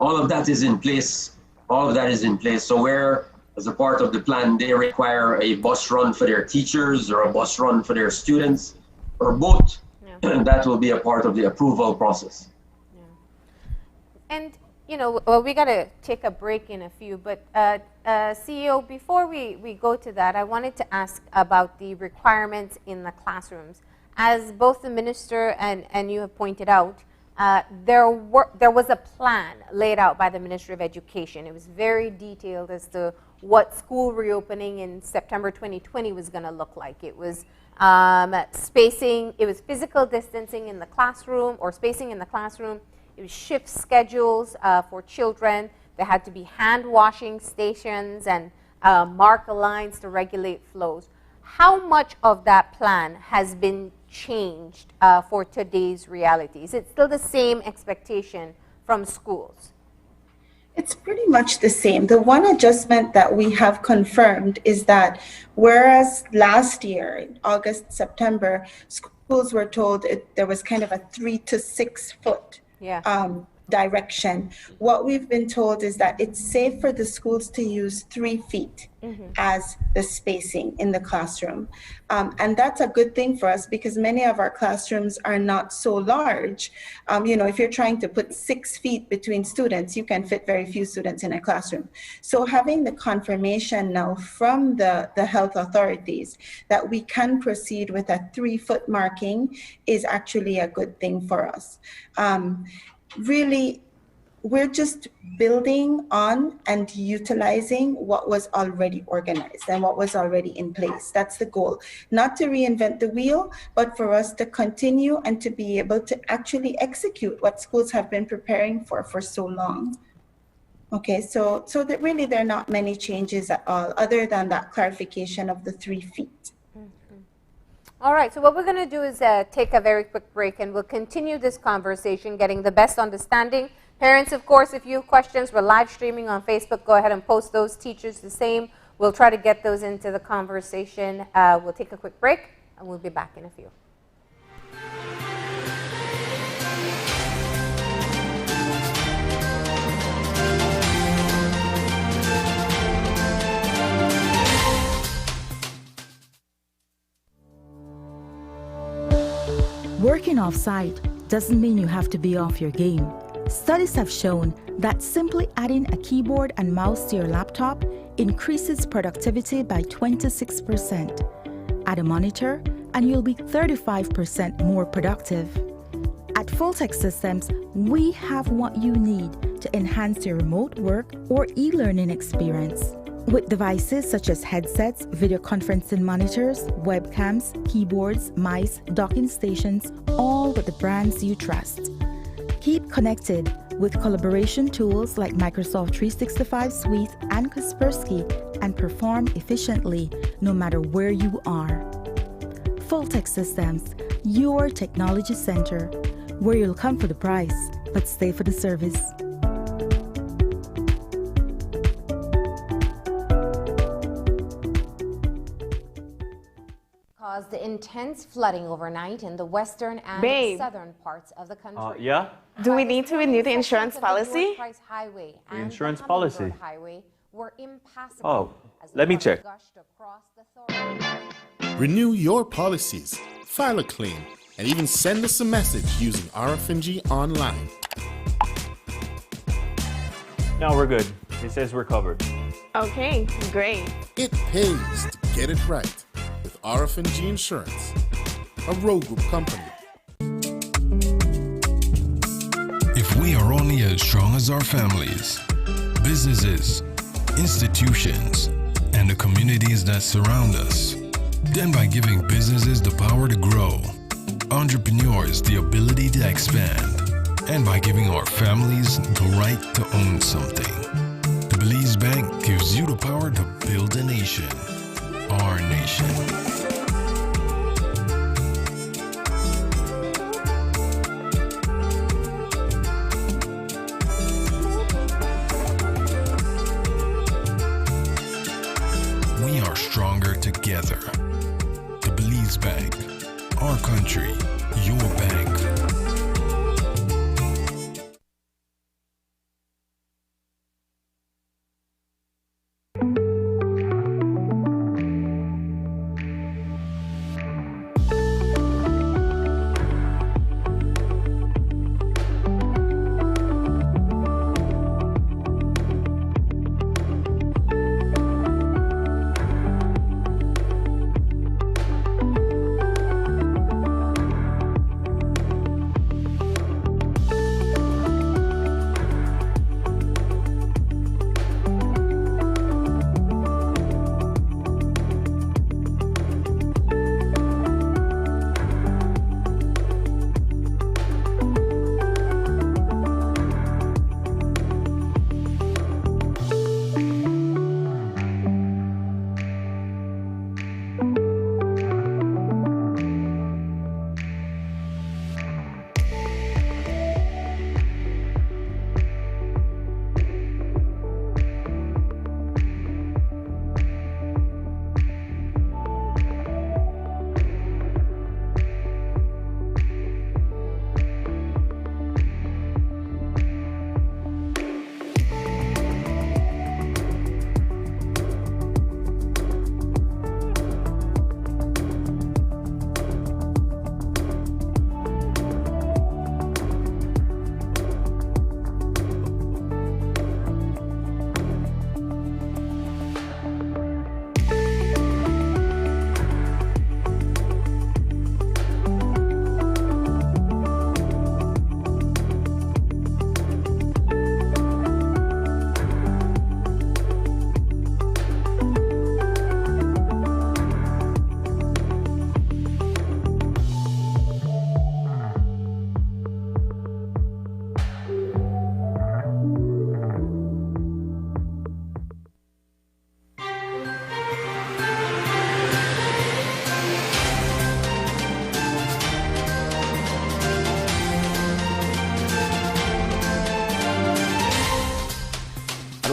all of that is in place. All of that is in place. So where, as a part of the plan, they require a bus run for their teachers or a bus run for their students, or both, that will be a part of the approval process. And, you know, well, we got to take a break in a few, but CEO, before we go to that, I wanted to ask about the requirements in the classrooms. As both the minister and you have pointed out, there was a plan laid out by the Ministry of Education. It was very detailed as to what school reopening in September 2020 was going to look like. It was spacing, it was physical distancing in the classroom, or spacing in the classroom. It was shift schedules for children. There had to be hand washing stations and marker lines to regulate flows. How much of that plan has been changed for today's reality? Is it still the same expectation from schools? It's pretty much the same. The one adjustment that we have confirmed is that whereas last year, in August, September, schools were told there was kind of a 3 to 6 foot direction. What we've been told is that it's safe for the schools to use 3 feet as the spacing in the classroom. And that's a good thing for us because many of our classrooms are not so large. You know, if you're trying to put 6 feet between students, you can fit very few students in a classroom. So having the confirmation now from the health authorities that we can proceed with a 3 foot marking is actually a good thing for us. Really, we're just building on and utilizing what was already organized and what was already in place. That's the goal. Not to reinvent the wheel, but for us to continue and to be able to actually execute what schools have been preparing for so long. Okay, so that really there are not many changes at all, other than that clarification of the 3 feet. All right, so what we're going to do is take a very quick break, and we'll continue this conversation, getting the best understanding. Parents, of course, if you have questions, we're live streaming on Facebook. Go ahead and post those. Teachers, the same. We'll try to get those into the conversation. We'll take a quick break, and we'll be back in a few. Working off-site doesn't mean you have to be off your game. Studies have shown that simply adding a keyboard and mouse to your laptop increases productivity by 26%. Add a monitor and you'll be 35% more productive. At Fulltech Systems, we have what you need to enhance your remote work or e-learning experience. With devices such as headsets, video conferencing monitors, webcams, keyboards, mice, docking stations, all with the brands you trust. Keep connected with collaboration tools like Microsoft 365 Suite and Kaspersky and perform efficiently no matter where you are. Fulltech Systems, your technology center, where you'll come for the price, but stay for the service. Caused the intense flooding overnight in the western and southern parts of the country. Yeah? Do we need to renew the insurance policy? The insurance policy? Were impassable. Oh, let me check. Renew your policies, file a claim, and even send us a message using RFNG online. No, we're good. It says we're covered. Okay, great. It pays to get it right with RFNG Insurance, a Road Group company. If we are only as strong as our families, businesses, institutions, and the communities that surround us, then by giving businesses the power to grow, entrepreneurs the ability to expand, and by giving our families the right to own something, the Belize Bank gives you the power to build a nation, our nation. together. The Belize Bank, our country, your bank.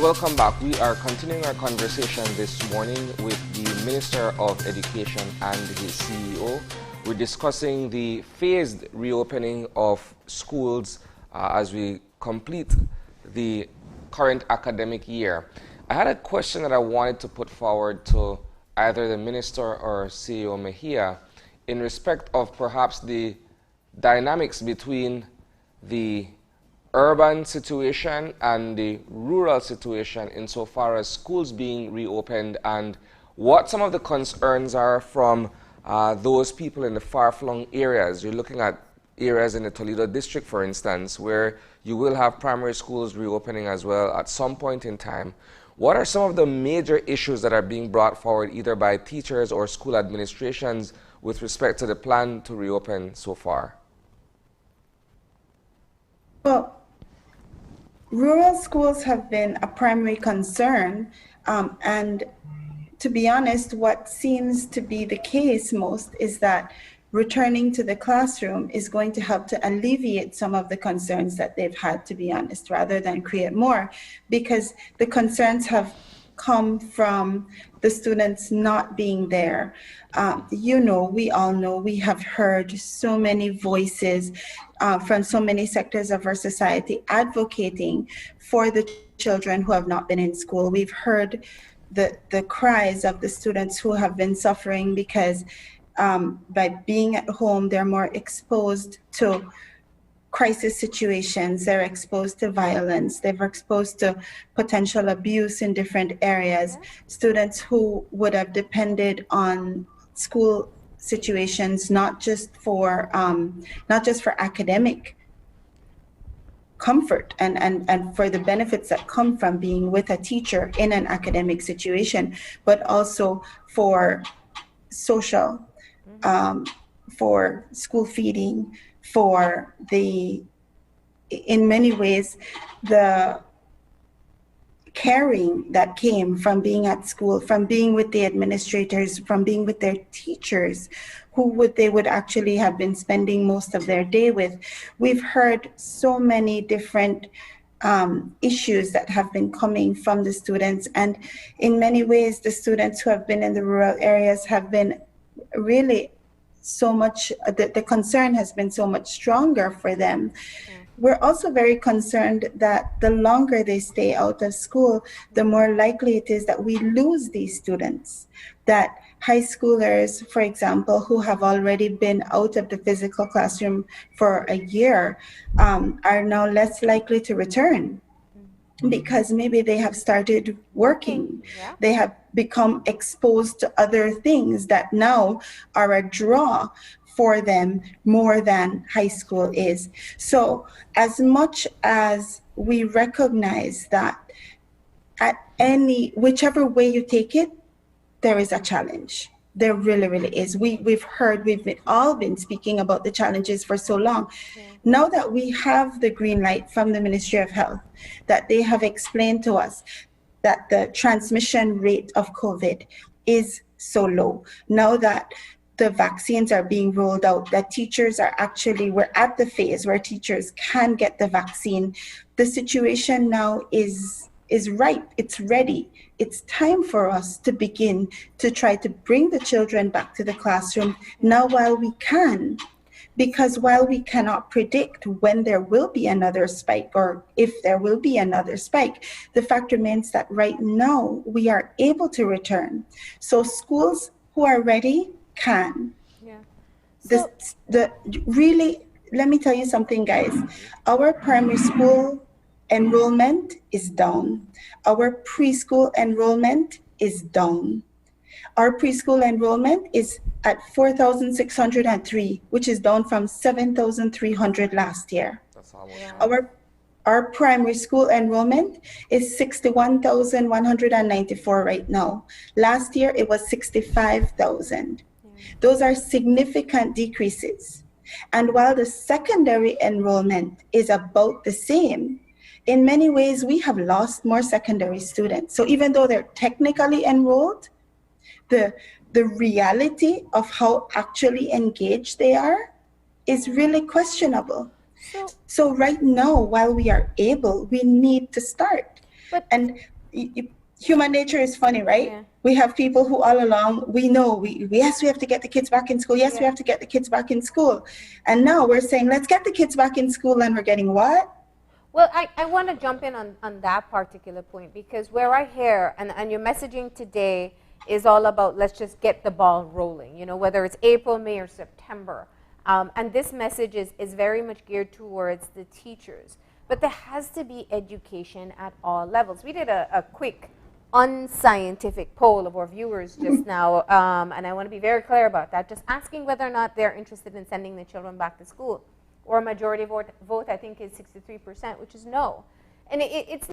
Welcome back. We are continuing our conversation this morning with the Minister of Education and his CEO. We're discussing the phased reopening of schools as we complete the current academic year. I had a question that I wanted to put forward to either the Minister or CEO Mejia in respect of perhaps the dynamics between the urban situation and the rural situation insofar as schools being reopened, and what some of the concerns are from those people in the far-flung areas. You're looking at areas in the Toledo district, for instance, where you will have primary schools reopening as well at some point in time. What are some of the major issues that are being brought forward either by teachers or school administrations with respect to the plan to reopen so far? Well, rural schools have been a primary concern, and to be honest, what seems to be the case most is that returning to the classroom is going to help to alleviate some of the concerns that they've had, to be honest, rather than create more, because the concerns have come from the students not being there. We all know, we have heard so many voices from so many sectors of our society advocating for the children who have not been in school. We've heard the cries of the students who have been suffering because by being at home, they're more exposed to crisis situations, they're exposed to violence, they're exposed to potential abuse in different areas. Students who would have depended on school situations, not just for academic comfort and for the benefits that come from being with a teacher in an academic situation, but also for social, for school feeding, for in many ways, the caring that came from being at school, from being with the administrators, from being with their teachers, they would actually have been spending most of their day with. We've heard so many different issues that have been coming from the students. And in many ways, the students who have been in the rural areas have been really so much, the concern has been so much stronger for them. We're also very concerned that the longer they stay out of school, the more likely it is that we lose these students, that high schoolers, for example, who have already been out of the physical classroom for a year, are now less likely to return because maybe they have started working. They have become exposed to other things that now are a draw for them more than high school is. So as much as we recognize that at whichever way you take it, there is a challenge. There really, really is. We've all been speaking about the challenges for so long. Now that we have the green light from the Ministry of Health, that they have explained to us that the transmission rate of COVID is so low, now that the vaccines are being rolled out, that teachers are we're at the phase where teachers can get the vaccine. The situation now is ripe, it's ready. It's time for us to begin to try to bring the children back to the classroom now while we can. Because while we cannot predict when there will be another spike or if there will be another spike, the fact remains that right now we are able to return. So schools who are ready can. Really, let me tell you something, guys. Our primary school enrollment is down. Our preschool enrollment is down. Our preschool enrollment is at 4,603, which is down from 7,300 last year. That's almost Our primary school enrollment is 61,194 right now. Last year, it was 65,000. Those are significant decreases. And while the secondary enrollment is about the same, in many ways, we have lost more secondary students. So even though they're technically enrolled, the reality of how actually engaged they are is really questionable. So right now, while we are able, we need to start. And human nature is funny, right? Yeah. We have people who all along, we know, yes, we have to get the kids back in school. Yes, we have to get the kids back in school. And now we're saying, let's get the kids back in school, and we're getting what? Well, I want to jump in on that particular point, because where I hear, and your messaging today is all about let's just get the ball rolling, you know, whether it's April, May, or September. And this message is very much geared towards the teachers. But there has to be education at all levels. We did a quick unscientific poll of our viewers just now, and I want to be very clear about that, just asking whether or not they're interested in sending the children back to school. Or a majority vote, I think, is 63%, which is no. And it's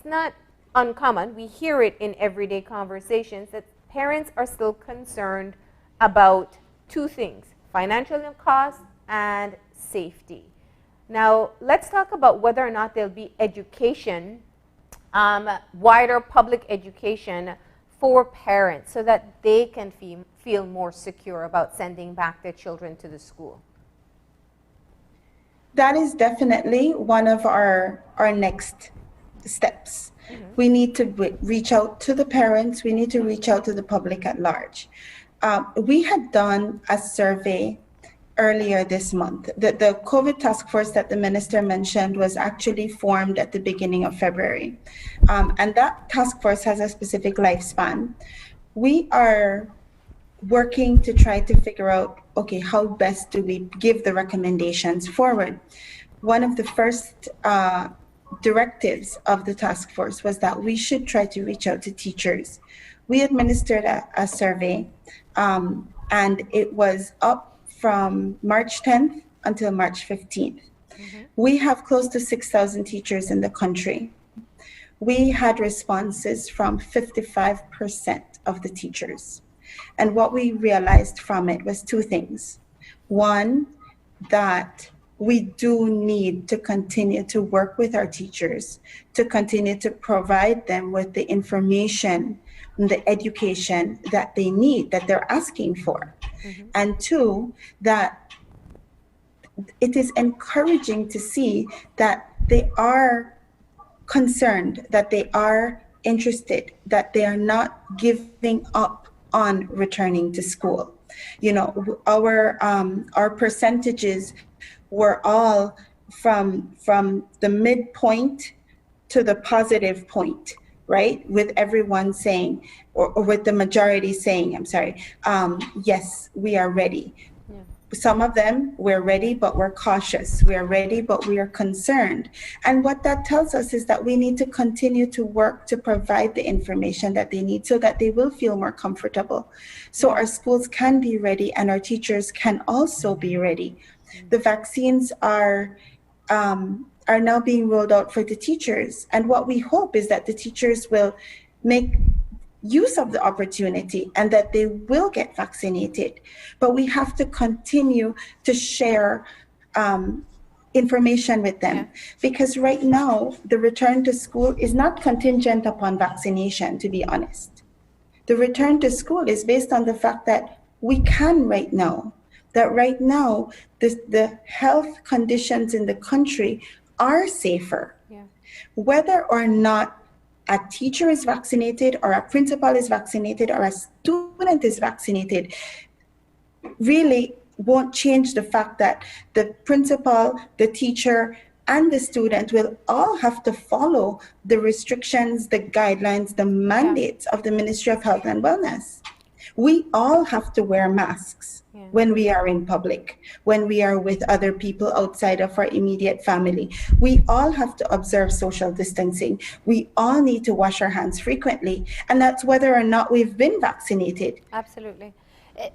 not uncommon. We hear it in everyday conversations that parents are still concerned about two things: financial cost and safety. Now, let's talk about whether or not there'll be education, wider public education for parents so that they can feel more secure about sending back their children to the school. That is definitely one of our next steps. Mm-hmm. We need to reach out to the parents. We need to reach out to the public at large. We had done a survey earlier this month. The COVID task force that the minister mentioned was actually formed at the beginning of February. And that task force has a specific lifespan. We are working to try to figure out, okay, how best do we give the recommendations forward? One of the first directives of the task force was that we should try to reach out to teachers. We administered a survey, and it was up from March 10th until March 15th. Mm-hmm. We have close to 6,000 teachers in the country. We had responses from 55% of the teachers. And what we realized from it was two things. One, that we do need to continue to work with our teachers, to continue to provide them with the information and the education that they need, that they're asking for. Mm-hmm. And two, that it is encouraging to see that they are concerned, that they are interested, that they are not giving up on returning to school. You know, our percentages were all from the midpoint to the positive point, right? With everyone saying, or with the majority saying, I'm sorry, yes, we are ready. Yeah. Some of them, we're ready, but we're cautious. We are ready, but we are concerned. And what that tells us is that we need to continue to work to provide the information that they need so that they will feel more comfortable. So our schools can be ready and our teachers can also be ready. The vaccines are now being rolled out for the teachers. And what we hope is that the teachers will make use of the opportunity and that they will get vaccinated. But we have to continue to share information with them. Because right now, the return to school is not contingent upon vaccination, to be honest. The return to school is based on the fact that we can right now, the health conditions in the country are safer. Yeah. Whether or not a teacher is vaccinated or a principal is vaccinated or a student is vaccinated really won't change the fact that the principal, the teacher, and the student will all have to follow the restrictions, the guidelines, the mandates of the Ministry of Health and Wellness. We all have to wear masks when we are in public, when we are with other people outside of our immediate family. We all have to observe social distancing. We all need to wash our hands frequently. And that's whether or not we've been vaccinated. Absolutely.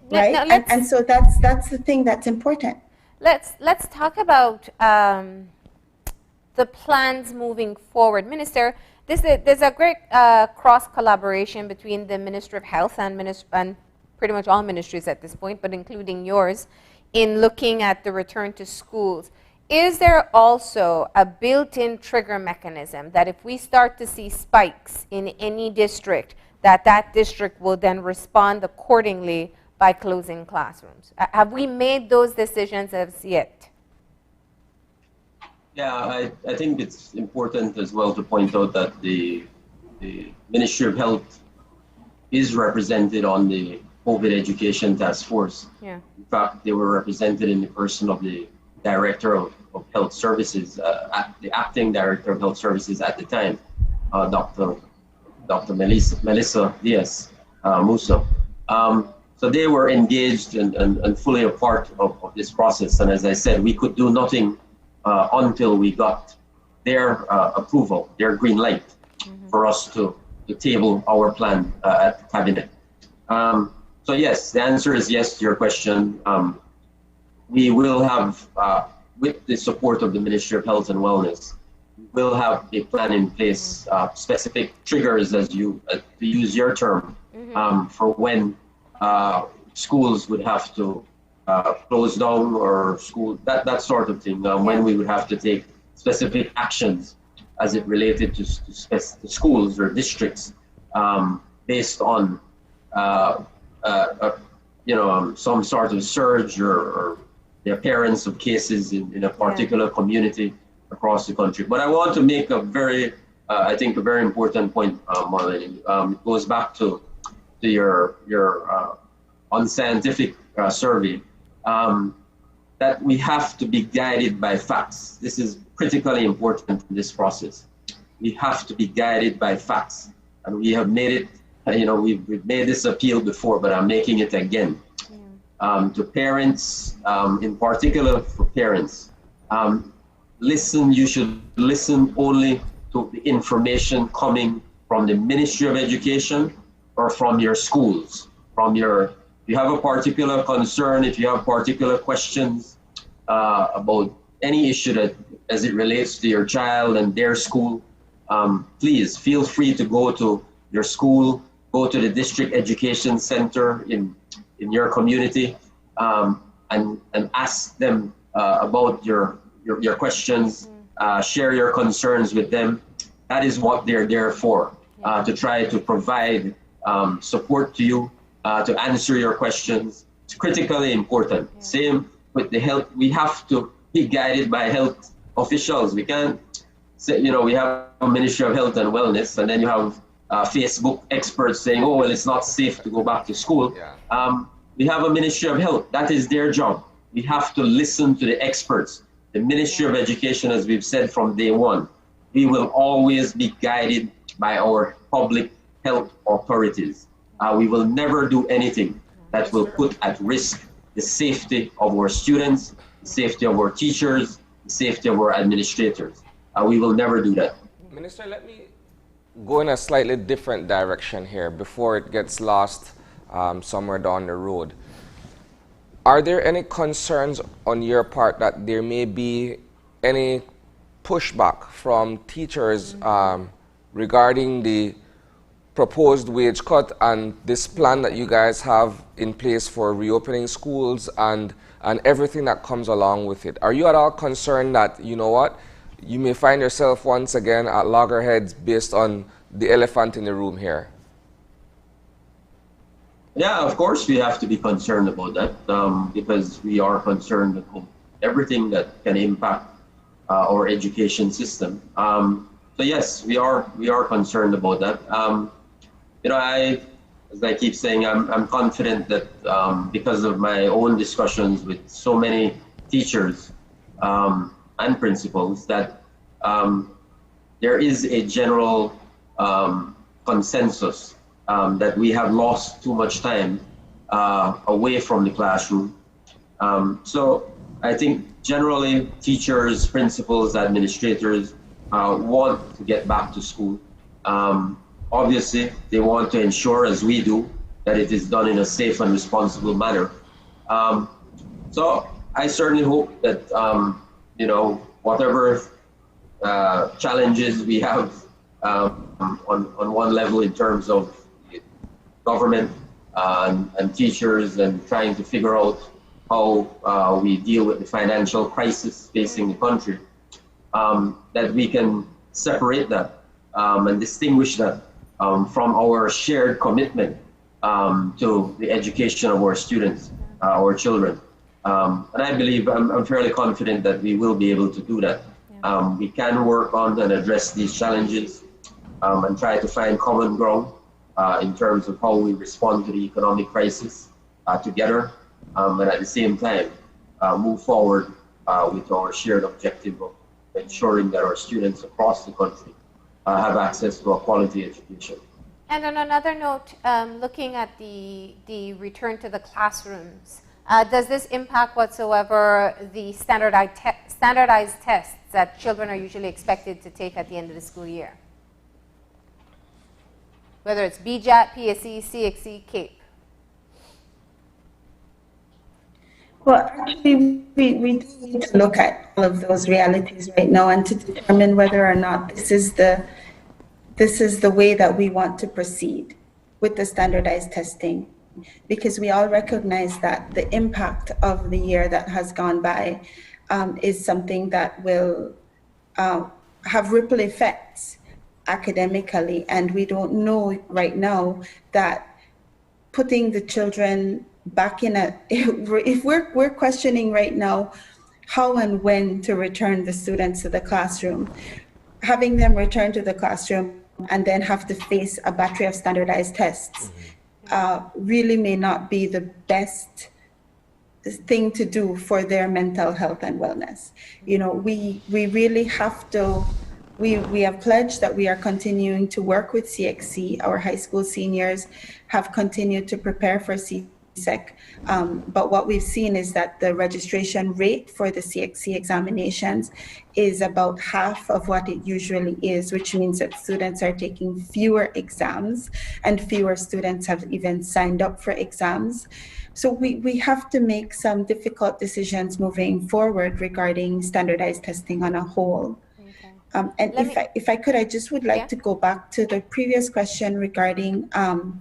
Right? Now and so that's the thing that's important. Let's talk about the plans moving forward. Minister, there's a great cross-collaboration between the Ministry of Health and pretty much all ministries at this point, but including yours, in looking at the return to schools. Is there also a built-in trigger mechanism that if we start to see spikes in any district, that district will then respond accordingly by closing classrooms? Have we made those decisions as yet? Yeah, I think it's important as well to point out that the Ministry of Health is represented on the COVID Education Task Force. Yeah. In fact, they were represented in the person of the Director of Health Services, the Acting Director of Health Services at the time, Dr. Melissa Diaz Musa. So they were engaged and fully a part of this process. And as I said, we could do nothing until we got their approval, their green light for us to table our plan at the cabinet. So yes, the answer is yes to your question. We will have, with the support of the Ministry of Health and Wellness, we'll have a plan in place, specific triggers, as to use your term, for when schools would have to close down or that sort of thing, when we would have to take specific actions as it related to schools or districts, based on some sort of surge or the appearance of cases in a particular community across the country. But I want to make a very important point, Marlene. It goes back to your unscientific survey, that we have to be guided by facts. This is critically important in this process. We have to be guided by facts, and we have made it. We've made this appeal before, but I'm making it again. To parents, in particular for parents, you should listen only to the information coming from the Ministry of Education or from your schools. If you have a particular concern, if you have particular questions about any issue that as it relates to your child and their school, please feel free to go to your school, go to the district education center in your community, and ask them about your questions, share your concerns with them. That is what they're there for, to try to provide support to you, to answer your questions. It's critically important. Same with the health. We have to be guided by health officials. We can't we have a Ministry of Health and Wellness, and then you have Facebook experts saying, oh, well, it's not safe to go back to school. We have a Ministry of Health. That is their job. We have to listen to the experts. The Ministry of Education, as we've said from day one, we will always be guided by our public health authorities. We will never do anything that will put at risk the safety of our students, the safety of our teachers, the safety of our administrators. We will never do that. Minister, let me go in a slightly different direction here before it gets lost somewhere down the road. Are there any concerns on your part that there may be any pushback from teachers regarding the proposed wage cut and this plan that you guys have in place for reopening schools and everything that comes along with it? Are you at all concerned that, you know what, you may find yourself once again at loggerheads based on the elephant in the room here? Yeah, of course we have to be concerned about that because we are concerned about everything that can impact our education system. So yes, we are concerned about that. As I keep saying, I'm confident that because of my own discussions with so many teachers and principals, that there is a general consensus that we have lost too much time away from the classroom. So I think generally teachers, principals, administrators want to get back to school. Obviously, they want to ensure, as we do, that it is done in a safe and responsible manner. So I certainly hope that, whatever challenges we have on one level in terms of government and teachers and trying to figure out how we deal with the financial crisis facing the country, that we can separate that and distinguish that from our shared commitment to the education of our students, our children. And I believe, I'm fairly confident that we will be able to do that. We can work on and address these challenges and try to find common ground in terms of how we respond to the economic crisis together, and at the same time move forward with our shared objective of ensuring that our students across the country have access to a quality education. And on another note, looking at the return to the classrooms, does this impact whatsoever the standardized tests that children are usually expected to take at the end of the school year? Whether it's BJAT, PSE, CXE, CAPE. Well, actually, we need to look at all of those realities right now and to determine whether or not this is the way that we want to proceed with the standardized testing, because we all recognize that the impact of the year that has gone by is something that will have ripple effects academically, and we don't know right now that putting the children back in if we're questioning right now how and when to return the students to the classroom, having them return to the classroom and then have to face a battery of standardized tests really may not be the best thing to do for their mental health and wellness. We really have to. We have pledged that we are continuing to work with CXC. Our high school seniors have continued to prepare for CSEC. But what we've seen is that the registration rate for the CXC examinations is about half of what it usually is, which means that students are taking fewer exams and fewer students have even signed up for exams. So we have to make some difficult decisions moving forward regarding standardized testing on a whole. And if I could, I just would like to go back to the previous question regarding how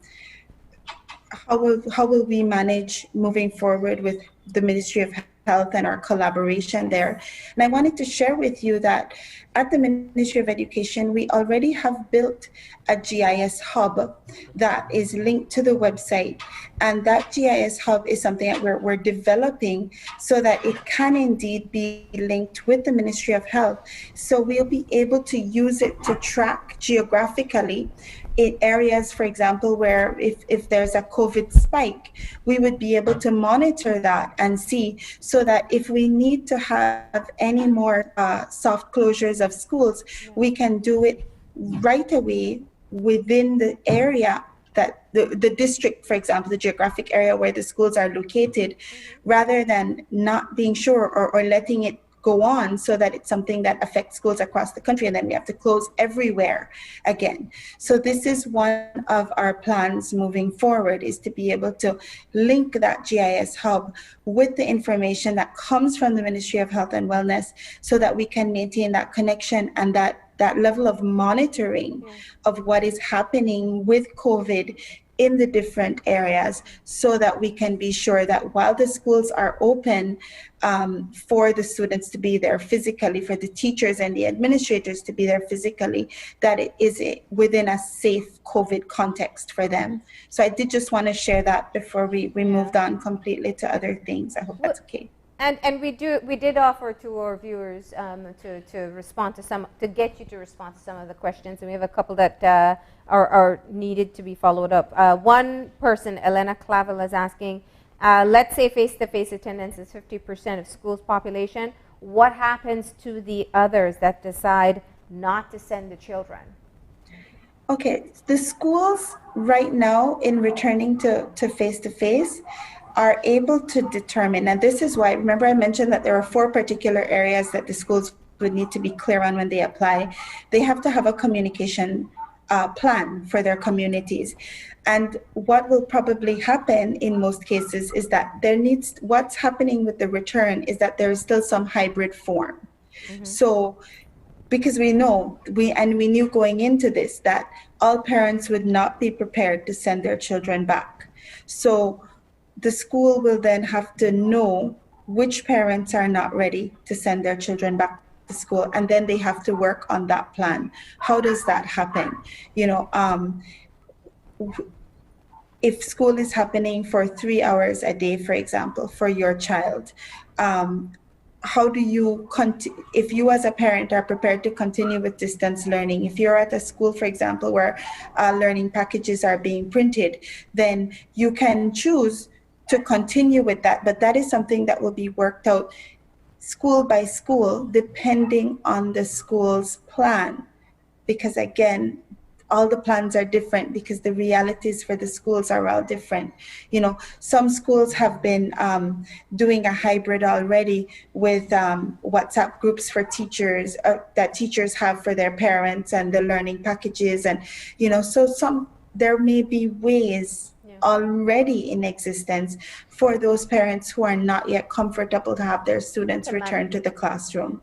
will we manage moving forward with the Ministry of Health and our collaboration there. And I wanted to share with you that at the Ministry of Education, we already have built a GIS hub that is linked to the website. And that GIS hub is something that we're developing so that it can indeed be linked with the Ministry of Health. So we'll be able to use it to track geographically in areas, for example, where if there's a COVID spike, we would be able to monitor that and see, so that if we need to have any more soft closures of schools, we can do it right away within the area that the district, for example, the geographic area where the schools are located, rather than not being sure or letting it go on so that it's something that affects schools across the country and then we have to close everywhere again. So this is one of our plans moving forward, is to be able to link that GIS hub with the information that comes from the Ministry of Health and Wellness, so that we can maintain that connection and that level of monitoring of what is happening with COVID in the different areas, so that we can be sure that while the schools are open, for the students to be there physically, for the teachers and the administrators to be there physically, that it is within a safe COVID context for them. So I did just want to share that before we moved on completely to other things. I hope that's okay. And we did offer to our viewers to respond to some, to get you to respond to some of the questions, and we have a couple that are needed to be followed up. One person, Elena Clavel, is asking, let's say face-to-face attendance is 50% of schools' population. What happens to the others that decide not to send the children? Okay, the schools right now, in returning to face-to-face, are able to determine, and this is why, remember I mentioned that there are 4 particular areas that the schools would need to be clear on when they apply. They have to have a communication plan for their communities. And what will probably happen in most cases is that what's happening with the return is that there is still some hybrid form. So, because we knew going into this that all parents would not be prepared to send their children back. So the school will then have to know which parents are not ready to send their children back to school, and then they have to work on that plan. How does that happen? If school is happening for 3 hours a day, for example, for your child, how do you if you as a parent are prepared to continue with distance learning, if you're at a school, for example, where learning packages are being printed, then you can choose to continue with that, but that is something that will be worked out school by school, depending on the school's plan. Because again, all the plans are different, because the realities for the schools are all different. Some schools have been doing a hybrid already with WhatsApp groups for teachers that teachers have for their parents, and the learning packages, and so there may be ways already in existence for those parents who are not yet comfortable to have their students return to the classroom.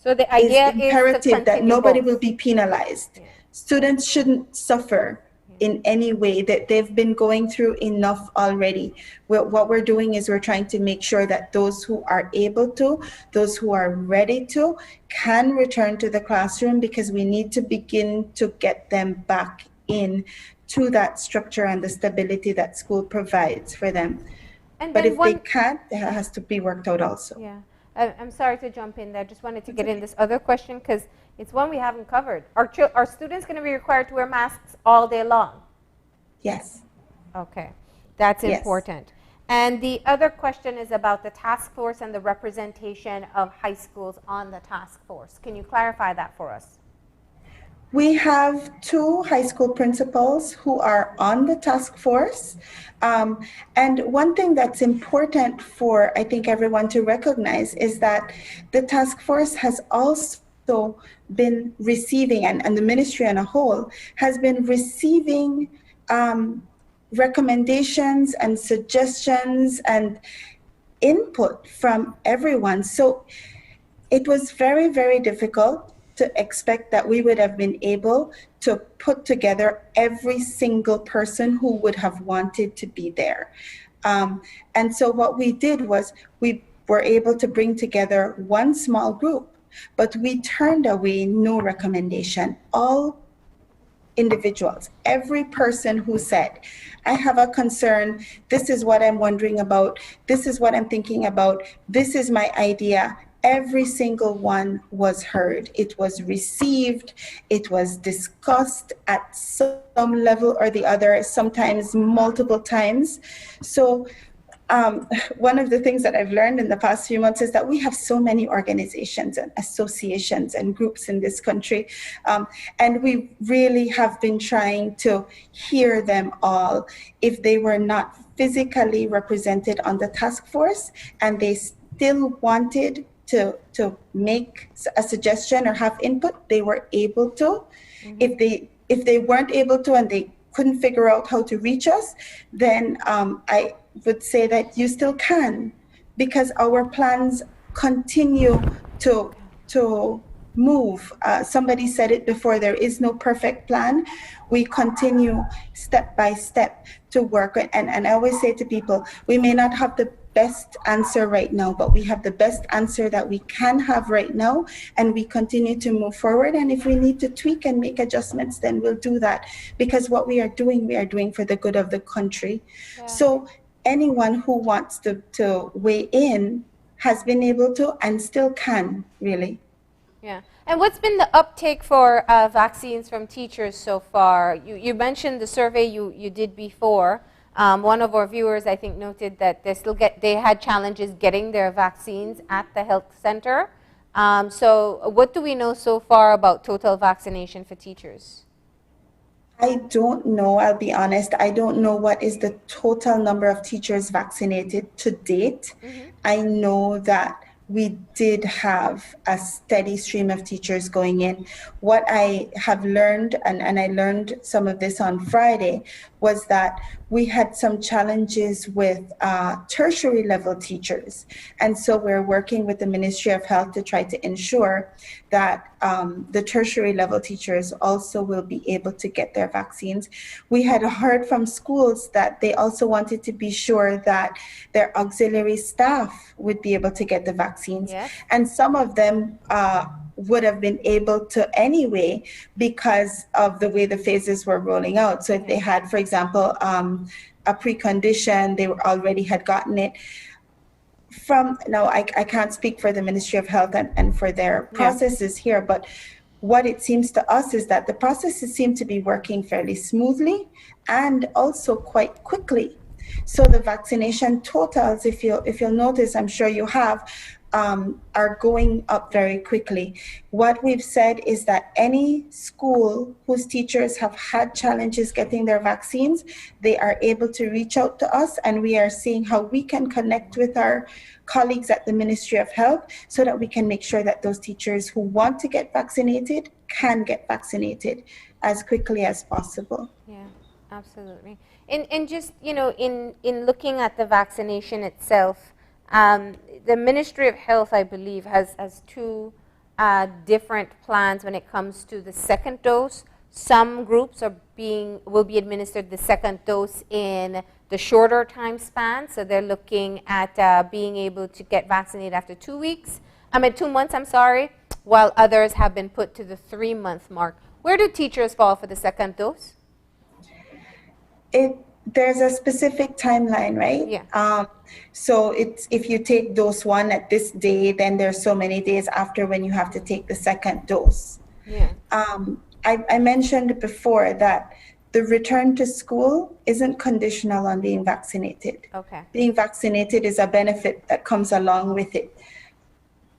So the idea is imperative that nobody will be penalized. Yeah. Students shouldn't suffer in any way, that they've been going through enough already. What we're doing is we're trying to make sure that those who are able to, those who are ready to, can return to the classroom, because we need to begin to get them back in to that structure and the stability that school provides for them. But if they can't, it has to be worked out also. Yeah, I'm sorry to jump in there. I just wanted to get in this other question, because it's one we haven't covered. Are students going to be required to wear masks all day long? Yes. Okay, that's important. And the other question is about the task force and the representation of high schools on the task force. Can you clarify that for us? We have 2 high school principals who are on the task force. And one thing that's important for, I think, everyone to recognize is that the task force has also been receiving, and the ministry on a whole has been receiving recommendations and suggestions and input from everyone. So it was very, very difficult to expect that we would have been able to put together every single person who would have wanted to be there. And so what we did was we were able to bring together one small group but we turned away no recommendation. All individuals, every person who said, I have a concern, this is what I'm wondering about, this is what I'm thinking about, this is my idea, every single one was heard. It was received, it was discussed at some level or the other, sometimes multiple times. So one of the things that I've learned in the past few months is that we have so many organizations and associations and groups in this country, and we really have been trying to hear them all. If they were not physically represented on the task force and they still wanted to make a suggestion or have input, they were able to. If they weren't able to and they couldn't figure out how to reach us, then I would say that you still can, because our plans continue to move. Somebody said it before, there is no perfect plan. We continue step by step to work. And I always say to people, we may not have the best answer right now, but we have the best answer that we can have right now, and we continue to move forward. And if we need to tweak and make adjustments, then we'll do that, because what we are doing for the good of the country. Yeah. So anyone who wants to weigh in has been able to and still can, really. Yeah. And what's been the uptake for vaccines from teachers so far? You mentioned the survey you did before. One of our viewers, I think, noted that they had challenges getting their vaccines at the health center. So what do we know so far about total vaccination for teachers? I don't know, I'll be honest. I don't know what is the total number of teachers vaccinated to date. I know that we did have a steady stream of teachers going in. What I have learned, and I learned some of this on Friday, was that we had some challenges with tertiary level teachers. And so we're working with the Ministry of Health to try to ensure that the tertiary level teachers also will be able to get their vaccines. We had heard from schools that they also wanted to be sure that their auxiliary staff would be able to get the vaccines. Yes. And some of them would have been able to anyway because of the way the phases were rolling out. So if they had, for example, a precondition, they already had gotten it. I can't speak for the Ministry of Health and for their processes here, but what it seems to us is that the processes seem to be working fairly smoothly and also quite quickly. So the vaccination totals, if you'll notice, I'm sure you have, are going up very quickly. What we've said is that any school whose teachers have had challenges getting their vaccines, they are able to reach out to us, and we are seeing how we can connect with our colleagues at the Ministry of Health so that we can make sure that those teachers who want to get vaccinated can get vaccinated as quickly as possible. Yeah, absolutely. And just, in looking at the vaccination itself, the Ministry of Health, I believe, has two different plans when it comes to the second dose. Some groups will be administered the second dose in the shorter time span, so they're looking at being able to get vaccinated after 2 months, while others have been put to the 3-month mark. Where do teachers fall for the second dose? There's a specific timeline, right? Yeah. So if you take dose 1 at this day, then there's so many days after when you have to take the second dose. Yeah. I mentioned before that the return to school isn't conditional on being vaccinated. Okay. Being vaccinated is a benefit that comes along with it.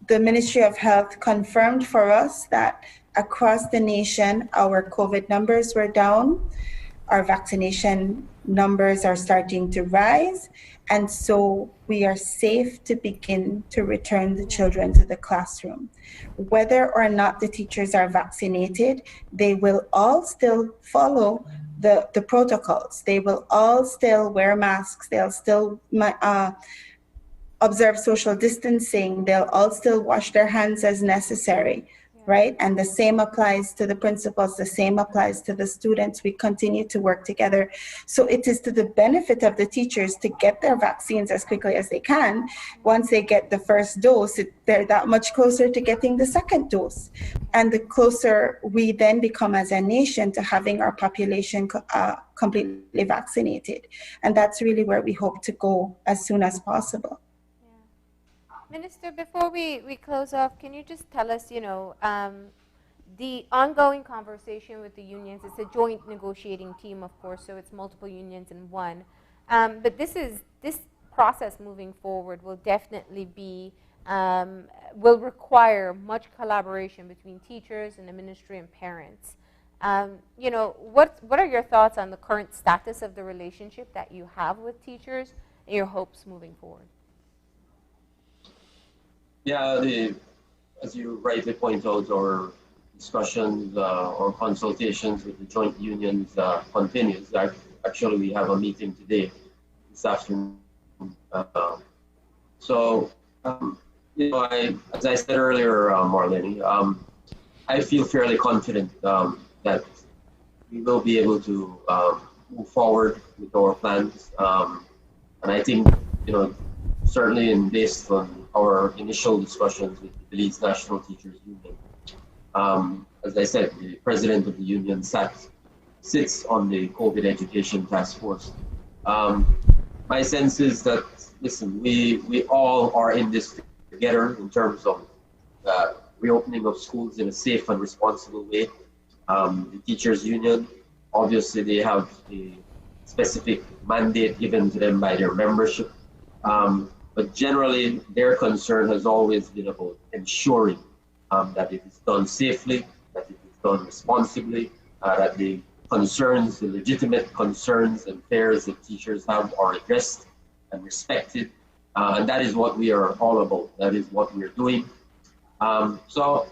The Ministry of Health confirmed for us that across the nation, our COVID numbers were down. Our vaccination numbers are starting to rise, and so we are safe to begin to return the children to the classroom. Whether or not the teachers are vaccinated, they will all still follow the protocols. They will all still wear masks. They'll still observe social distancing. They'll all still wash their hands as necessary. right? And the same applies to the principals, the same applies to the students. We continue to work together. So it is to the benefit of the teachers to get their vaccines as quickly as they can. Once they get the first dose, they're that much closer to getting the second dose. And the closer we then become as a nation to having our population completely vaccinated. And that's really where we hope to go as soon as possible. Minister, before we close off, can you just tell us, the ongoing conversation with the unions? It's a joint negotiating team, of course, so it's multiple unions in one. But this process moving forward will definitely be, will require much collaboration between teachers and the ministry and parents. What are your thoughts on the current status of the relationship that you have with teachers and your hopes moving forward? Yeah, as you rightly point out, our discussions or consultations with the joint unions continues. Actually, we have a meeting today, this afternoon. As I said earlier, Marlene, I feel fairly confident that we will be able to move forward with our plans. And I think, certainly based on our initial discussions with the Belize National Teachers Union. As I said, the president of the union sits on the COVID education task force. My sense is that, listen, we all are in this together in terms of reopening of schools in a safe and responsible way. The teachers union, obviously they have a specific mandate given to them by their membership. But generally, their concern has always been about ensuring that it is done safely, that it is done responsibly, that the legitimate concerns and fears that teachers have are addressed and respected. And that is what we are all about. That is what we're doing. So,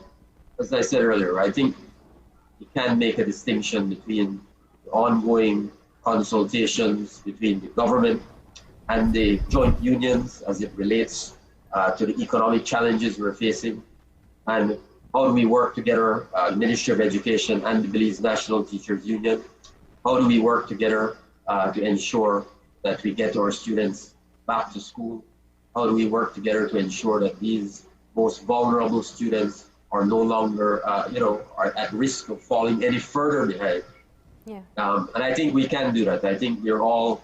as I said earlier, I think you can make a distinction between the ongoing consultations between the government and the joint unions as it relates to the economic challenges we're facing, and how do we work together, the Ministry of Education and the Belize National Teachers Union, how do we work together to ensure that we get our students back to school, how do we work together to ensure that these most vulnerable students are no longer, are at risk of falling any further behind. Yeah. And I think we can do that. I think we're all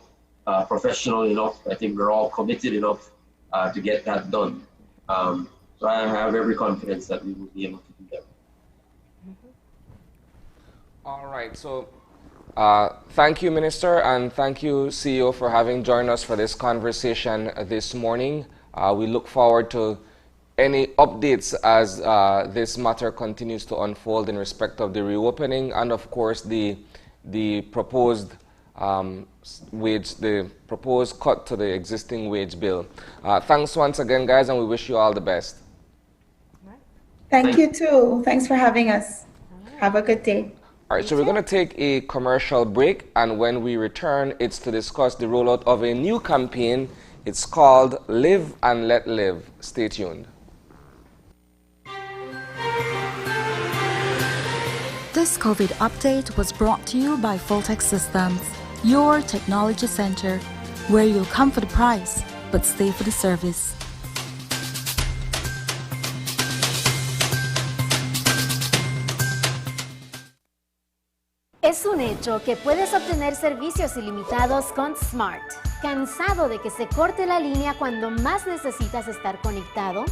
professional enough. I think we're all committed enough to get that done. So I have every confidence that we will be able to do that. All right. So thank you, Minister, and thank you, CEO, for having joined us for this conversation this morning. We look forward to any updates as this matter continues to unfold in respect of the reopening and, of course, the proposed the proposed cut to the existing wage bill. Thanks once again, guys, and we wish you all the best. Thank you too. Thanks for having us. Have a good day. All right, so we're going to take a commercial break, and when we return, it's to discuss the rollout of a new campaign. It's called Live and Let Live. Stay tuned. This COVID update was brought to you by Foltech Systems, your technology center, where you'll come for the price, but stay for the service. Es un hecho que puedes obtener servicios ilimitados con Smart. ¿Cansado de que se corte la línea cuando más necesitas estar conectado?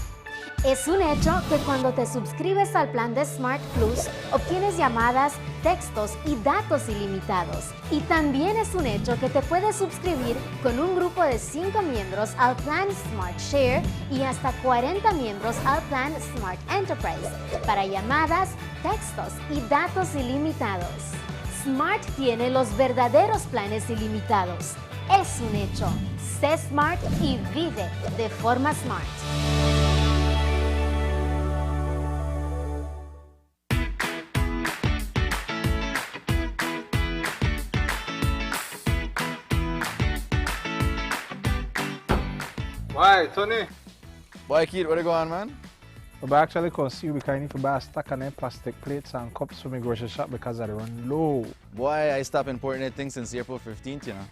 Es un hecho que cuando te suscribes al plan de Smart Plus, obtienes llamadas, textos y datos ilimitados. Y también es un hecho que te puedes suscribir con un grupo de 5 miembros al plan Smart Share y hasta 40 miembros al plan Smart Enterprise para llamadas, textos y datos ilimitados. Smart tiene los verdaderos planes ilimitados. Es un hecho. Sé Smart y vive de forma Smart. Why, Tony? Boy, Keith, what you going, man? But actually come see you because I need to buy a stack of them plastic plates and cups for my grocery shop because I run low. Boy, I stopped importing that thing since April 15th, you know.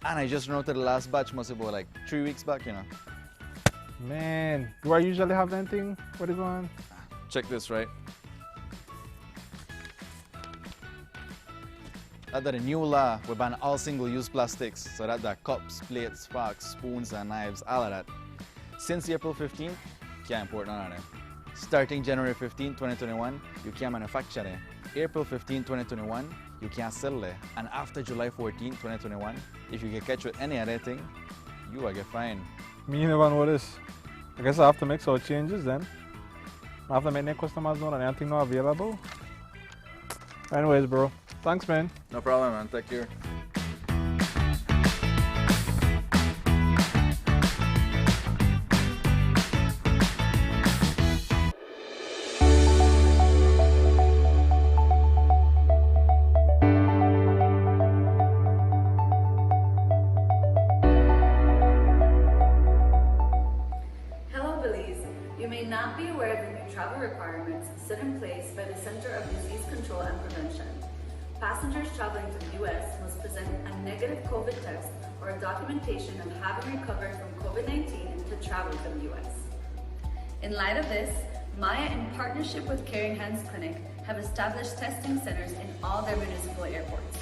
And I just routed the last batch, must be about like 3 weeks back, you know. Man, do I usually have anything? What is going on? Check this, right? Under the new law, we ban all single-use plastics, so that the cups, plates, forks, spoons, and knives, all of that. Since April 15th, can't import none of them. Starting January 15, 2021, you can't manufacture them. April 15, 2021, you can't sell them. And after July 14, 2021, if you get catch with any other thing, you will get fined. Me never know this. I guess I have to make some changes then. I have to make the customers know that anything not available. Anyways, bro. Thanks, man. No problem, man. Take care. Hello, Belize. You may not be aware of the new travel requirements set in place by the Center of Disease Control and Prevention. Passengers traveling to the U.S. must present a negative COVID test or a documentation of having recovered from COVID-19 to travel to the U.S. In light of this, Maya, in partnership with Caring Hands Clinic, have established testing centers in all their municipal airports.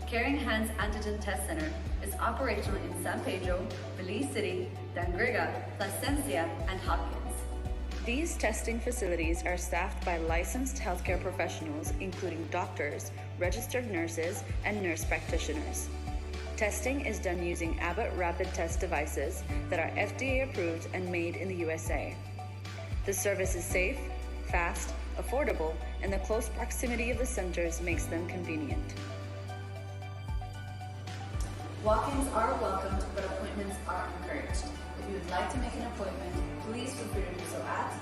Caring Hands Antigen Test Center is operational in San Pedro, Belize City, Dangriga, Placencia, and Hopkins. These testing facilities are staffed by licensed healthcare professionals, including doctors, registered nurses, and nurse practitioners. Testing is done using Abbott Rapid Test devices that are FDA approved and made in the USA. The service is safe, fast, affordable, and the close proximity of the centers makes them convenient. Walk-ins are welcomed, but appointments are encouraged. If you would like to make an appointment, please feel free to do so at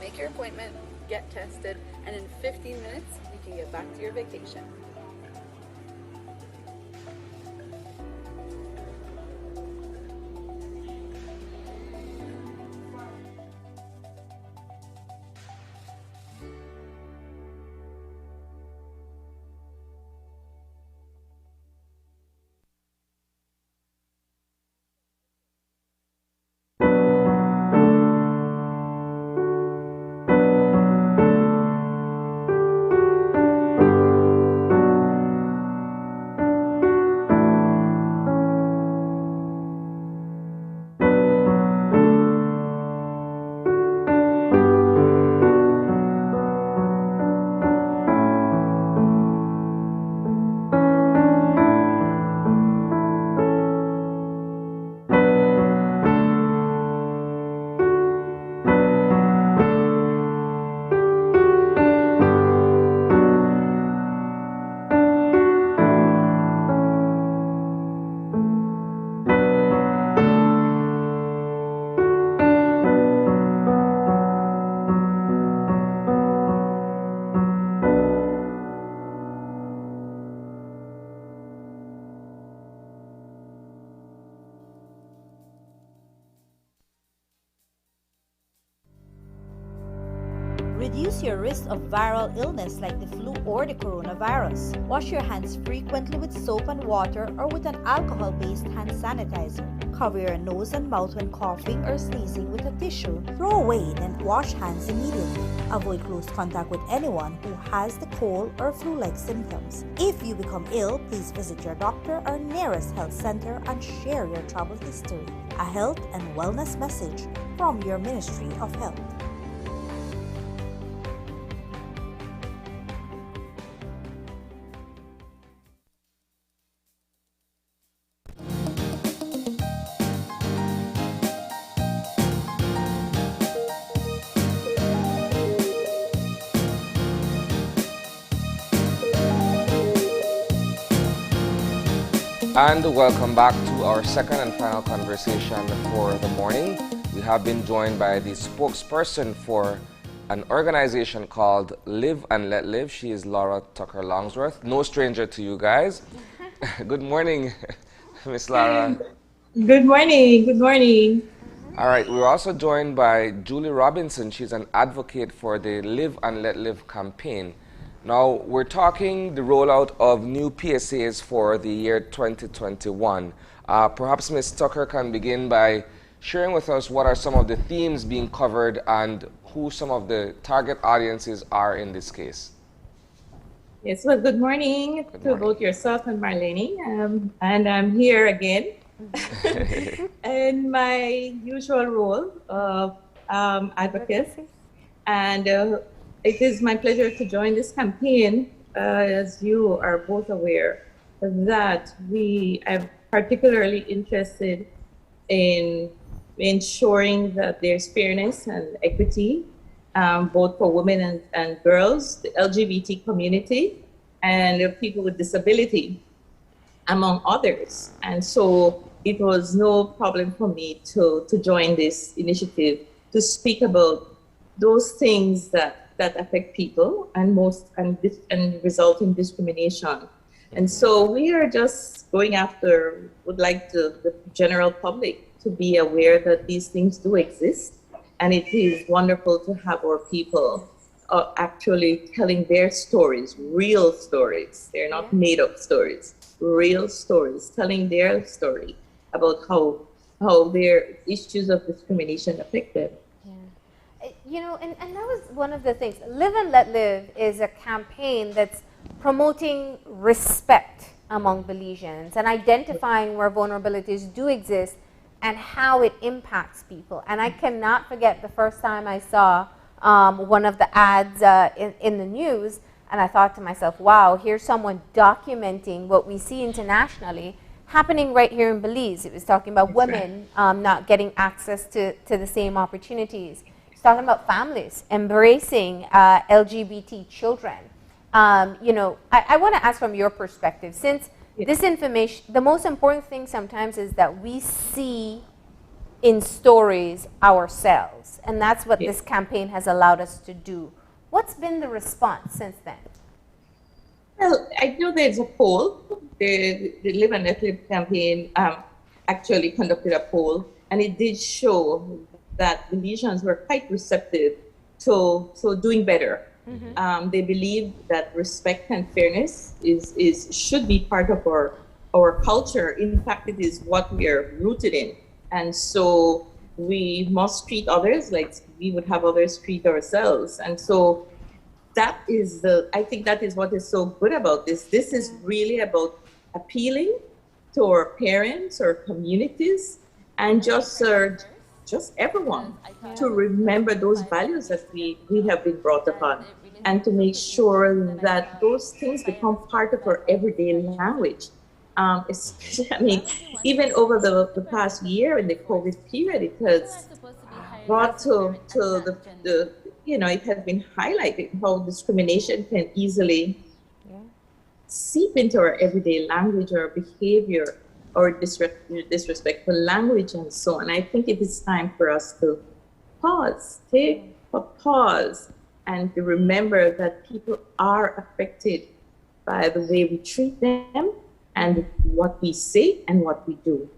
Make your appointment, get tested, and in 15 minutes, you can get back to your vacation. Reduce your risk of viral illness like the flu or the coronavirus. Wash your hands frequently with soap and water or with an alcohol-based hand sanitizer. Cover your nose and mouth when coughing or sneezing with a tissue. Throw away, then wash hands immediately. Avoid close contact with anyone who has the cold or flu-like symptoms. If you become ill, please visit your doctor or nearest health center and share your travel history. A health and wellness message from your Ministry of Health. And welcome back to our second and final conversation for the morning. We have been joined by the spokesperson for an organization called Live and Let Live. She is Laura Tucker Longsworth, no stranger to you guys. Good morning, Miss Laura. Good morning. Good morning. All right, we're also joined by Julie Robinson. She's an advocate for the Live and Let Live campaign. Now, we're talking the rollout of new PSAs for the year 2021. Perhaps Ms. Tucker can begin by sharing with us what are some of the themes being covered and who some of the target audiences are in this case. Yes, well, good morning to both yourself and Marlene. And I'm here again in my usual role of advocate. And it is my pleasure to join this campaign. As you are both aware, that we are particularly interested in ensuring that there's fairness and equity, both for women and girls, the LGBT community, and people with disability, among others. And so it was no problem for me to join this initiative to speak about those things that affect people and result in discrimination. And so we are just going after, would like the general public to be aware that these things do exist. And it is wonderful to have our people actually telling their stories, real stories. They're not made up stories, real stories, telling their story about how their issues of discrimination affect them. You know, and that was one of the things. Live and Let Live is a campaign that's promoting respect among Belizeans and identifying where vulnerabilities do exist and how it impacts people. And I cannot forget the first time I saw one of the ads in the news, and I thought to myself, wow, here's someone documenting what we see internationally happening right here in Belize. It was talking about women not getting access to the same opportunities. It's talking about families embracing LGBT children. You know, I want to ask from your perspective, since this information, the most important thing sometimes is that we see in stories ourselves, and that's what this campaign has allowed us to do. What's been the response since then? Well, I know there's a poll. The Live and Let Live campaign actually conducted a poll, and it did show that Belizeans were quite receptive to doing better. They believe that respect and fairness should be part of our culture. In fact, it is what we are rooted in. And so we must treat others like we would have others treat ourselves. And so I think that is what is so good about this. This is really about appealing to our parents, our communities, and just everyone to remember those values that we have been brought upon, and to make sure that those things become part of our everyday language. Especially, I mean, even over the past year in the COVID period, it has brought to the you know, it has been highlighted how discrimination can easily seep into our everyday language or behavior or disrespectful language and so on. I think it is time for us to pause, take a pause, and to remember that people are affected by the way we treat them and what we say and what we do.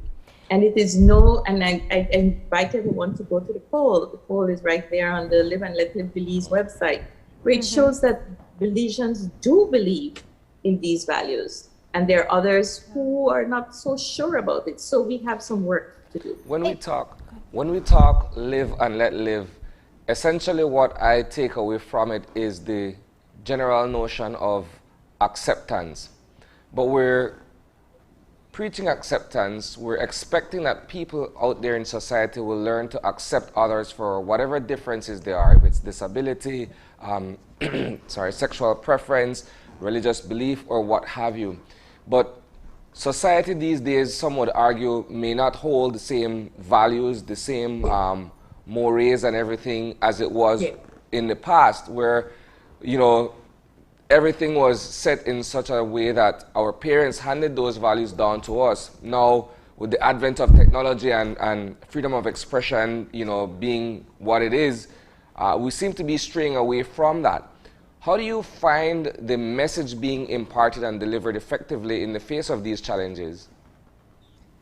And it is and I invite everyone to go to the poll. The poll is right there on the Live and Let Live Belize website, where it shows that Belizeans do believe in these values. And there are others who are not so sure about it. So we have some work to do. When we talk Live and Let Live, essentially what I take away from it is the general notion of acceptance. But we're preaching acceptance. We're expecting that people out there in society will learn to accept others for whatever differences there are, if it's disability, sexual preference, religious belief, or what have you. But society these days, some would argue, may not hold the same values, the same mores and everything as it was in the past, where, you know, everything was set in such a way that our parents handed those values down to us. Now, with the advent of technology and freedom of expression, you know, being what it is, we seem to be straying away from that. How do you find the message being imparted and delivered effectively in the face of these challenges?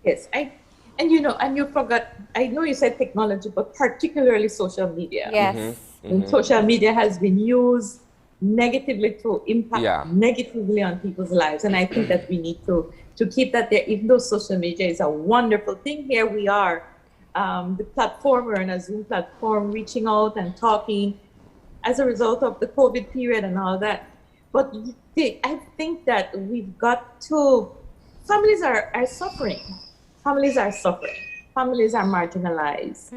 Yes, and you forgot, I know you said technology, but particularly social media. Yes. And social media has been used negatively to impact negatively on people's lives. And I think that we need to keep that there, even though social media is a wonderful thing. Here we are, the platform, we're on a Zoom platform, reaching out and talking as a result of the COVID period and all that. But I think that we've got to, families are suffering. Families are suffering. Families are marginalized.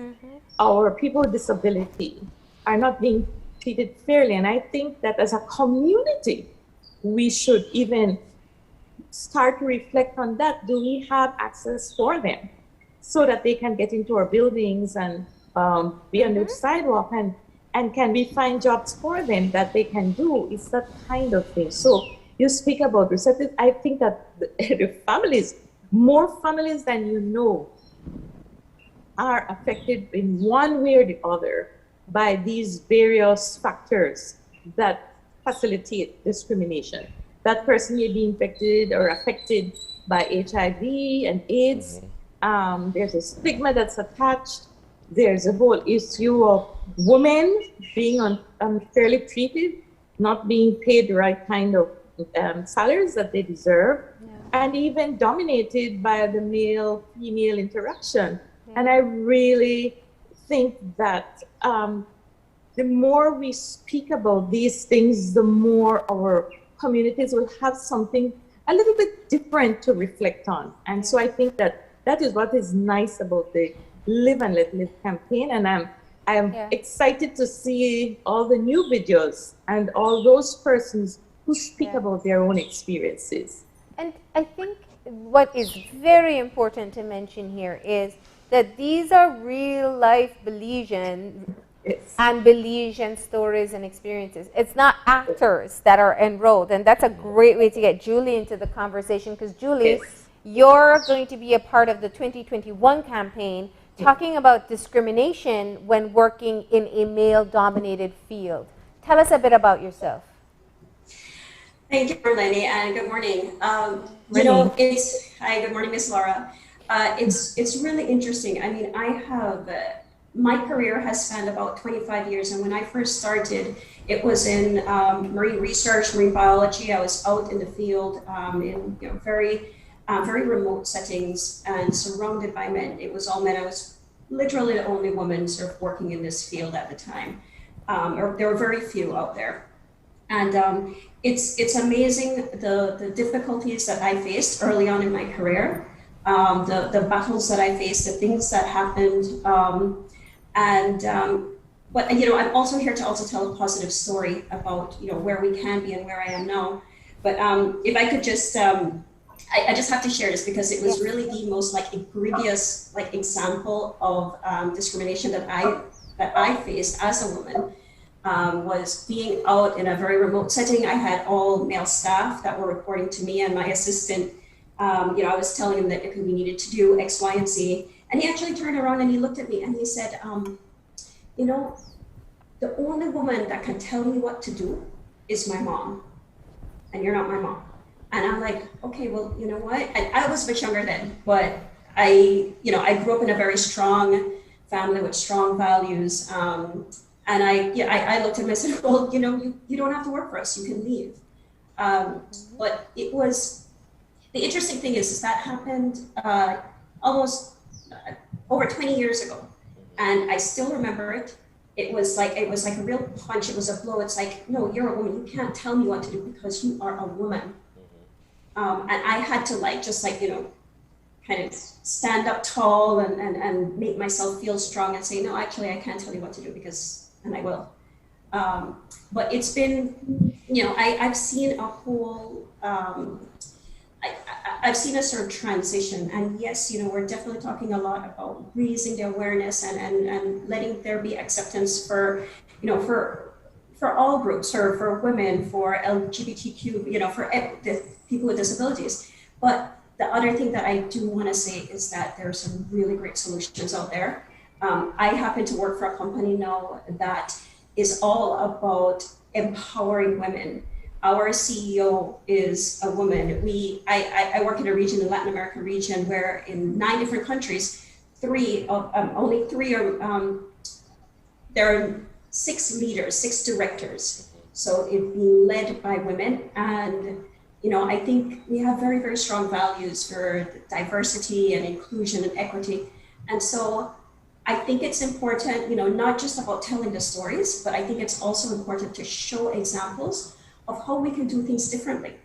Our people with disability are not being treated fairly. And I think that as a community, we should even start to reflect on that. Do we have access for them so that they can get into our buildings and be on the sidewalk, and can we find jobs for them that they can do? It's that kind of thing. So you speak about receptive. I think that the families, more families than you know, are affected in one way or the other by these various factors that facilitate discrimination. That person may be infected or affected by HIV and AIDS. There's a stigma that's attached. There's a whole issue of women being unfairly treated, not being paid the right kind of salaries that they deserve, and even dominated by the male-female interaction. And I really think that the more we speak about these things, the more our communities will have something a little bit different to reflect on. And so I think that that is what is nice about the Live and Let Live campaign. And I am excited to see all the new videos and all those persons who speak about their own experiences. And I think what is very important to mention here is that these are real life Belizean and Belizean stories and experiences. It's not actors that are enrolled. And that's a great way to get Julie into the conversation, because Julie, you're going to be a part of the 2021 campaign talking about discrimination when working in a male-dominated field. Tell us a bit about yourself. Thank you, Lenny, and good morning. Hi, good morning, Miss Laura. It's really interesting. I mean, I have, my career has spanned about 25 years, and when I first started, it was in marine research, marine biology. I was out in the field in very remote settings and surrounded by men. It was all men. I was literally the only woman sort of working in this field at the time. Or there were very few out there. And it's amazing the difficulties that I faced early on in my career, the battles that I faced, the things that happened. But I'm also here to also tell a positive story about where we can be and where I am now. But if I could just I just have to share this because it was really the most egregious example of discrimination that I faced as a woman. Was being out in a very remote setting. I had all male staff that were reporting to me, and my assistant, I was telling him that we needed to do X, Y, and Z. And he actually turned around and he looked at me and he said, the only woman that can tell me what to do is my mom, and you're not my mom. And I'm like, okay, well, you know what? And I was much younger then, but I grew up in a very strong family with strong values. And I looked at him and I said, well, you don't have to work for us, you can leave. But it was, the interesting thing is that happened almost over 20 years ago. And I still remember it. It was like a real punch, it was a blow. It's like, no, you're a woman, you can't tell me what to do because you are a woman. And I had to kind of stand up tall and make myself feel strong and say, no, actually, I can't tell you what to do and I will. But it's been, I've seen a whole, I've seen a sort of transition. And yes, we're definitely talking a lot about raising the awareness and letting there be acceptance for all groups, for women, for LGBTQ, for the people with disabilities. But the other thing that I do want to say is that there are some really great solutions out there. I happen to work for a company now that is all about empowering women. Our CEO is a woman. I work in a region, the Latin America region, where in 9 different countries, only 3 are, there are 6 leaders, 6 directors. So it's being led by women. And, I think we have very, very strong values for diversity and inclusion and equity. And so I think it's important, not just about telling the stories, but I think it's also important to show examples of how we can do things differently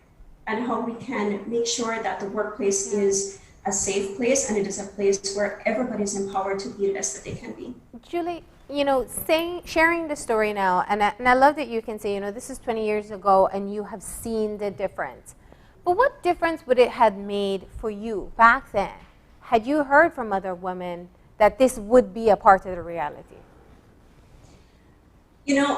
and how we can make sure that the workplace is a safe place and it is a place where everybody's empowered to be the best that they can be. Julie, sharing the story now, and I love that you can say, this is 20 years ago and you have seen the difference. But what difference would it have made for you back then? Had you heard from other women that this would be a part of the reality?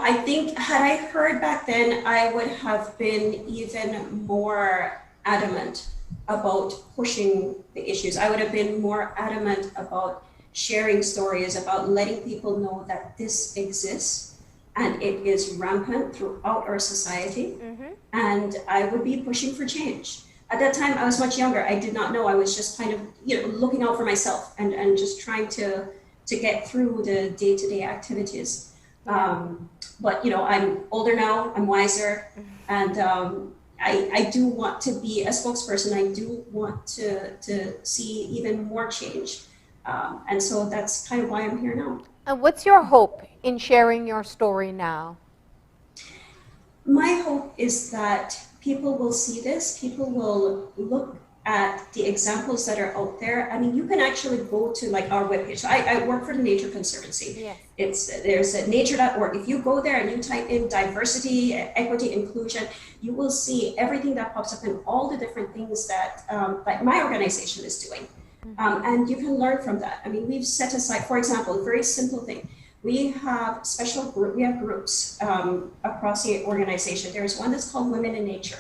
I think had I heard back then, I would have been even more adamant about pushing the issues. I would have been more adamant about sharing stories, about letting people know that this exists and it is rampant throughout our society. And I would be pushing for change. At that time, I was much younger. I did not know. I was just kind of, looking out for myself and just trying to get through the day-to-day activities. But I'm older now, I'm wiser, and I do want to be a spokesperson. I do want to see even more change. And so that's kind of why I'm here now. And what's your hope in sharing your story now? My hope is that people will see this, people will look at the examples that are out there. I mean, you can actually go to our webpage. So I work for the Nature Conservancy. Yes. There's a nature.org. If you go there and you type in diversity, equity, inclusion, you will see everything that pops up and all the different things that my organization is doing. And you can learn from that. I mean, we've set aside, for example, a very simple thing. We have groups across the organization. There's one that's called Women in Nature.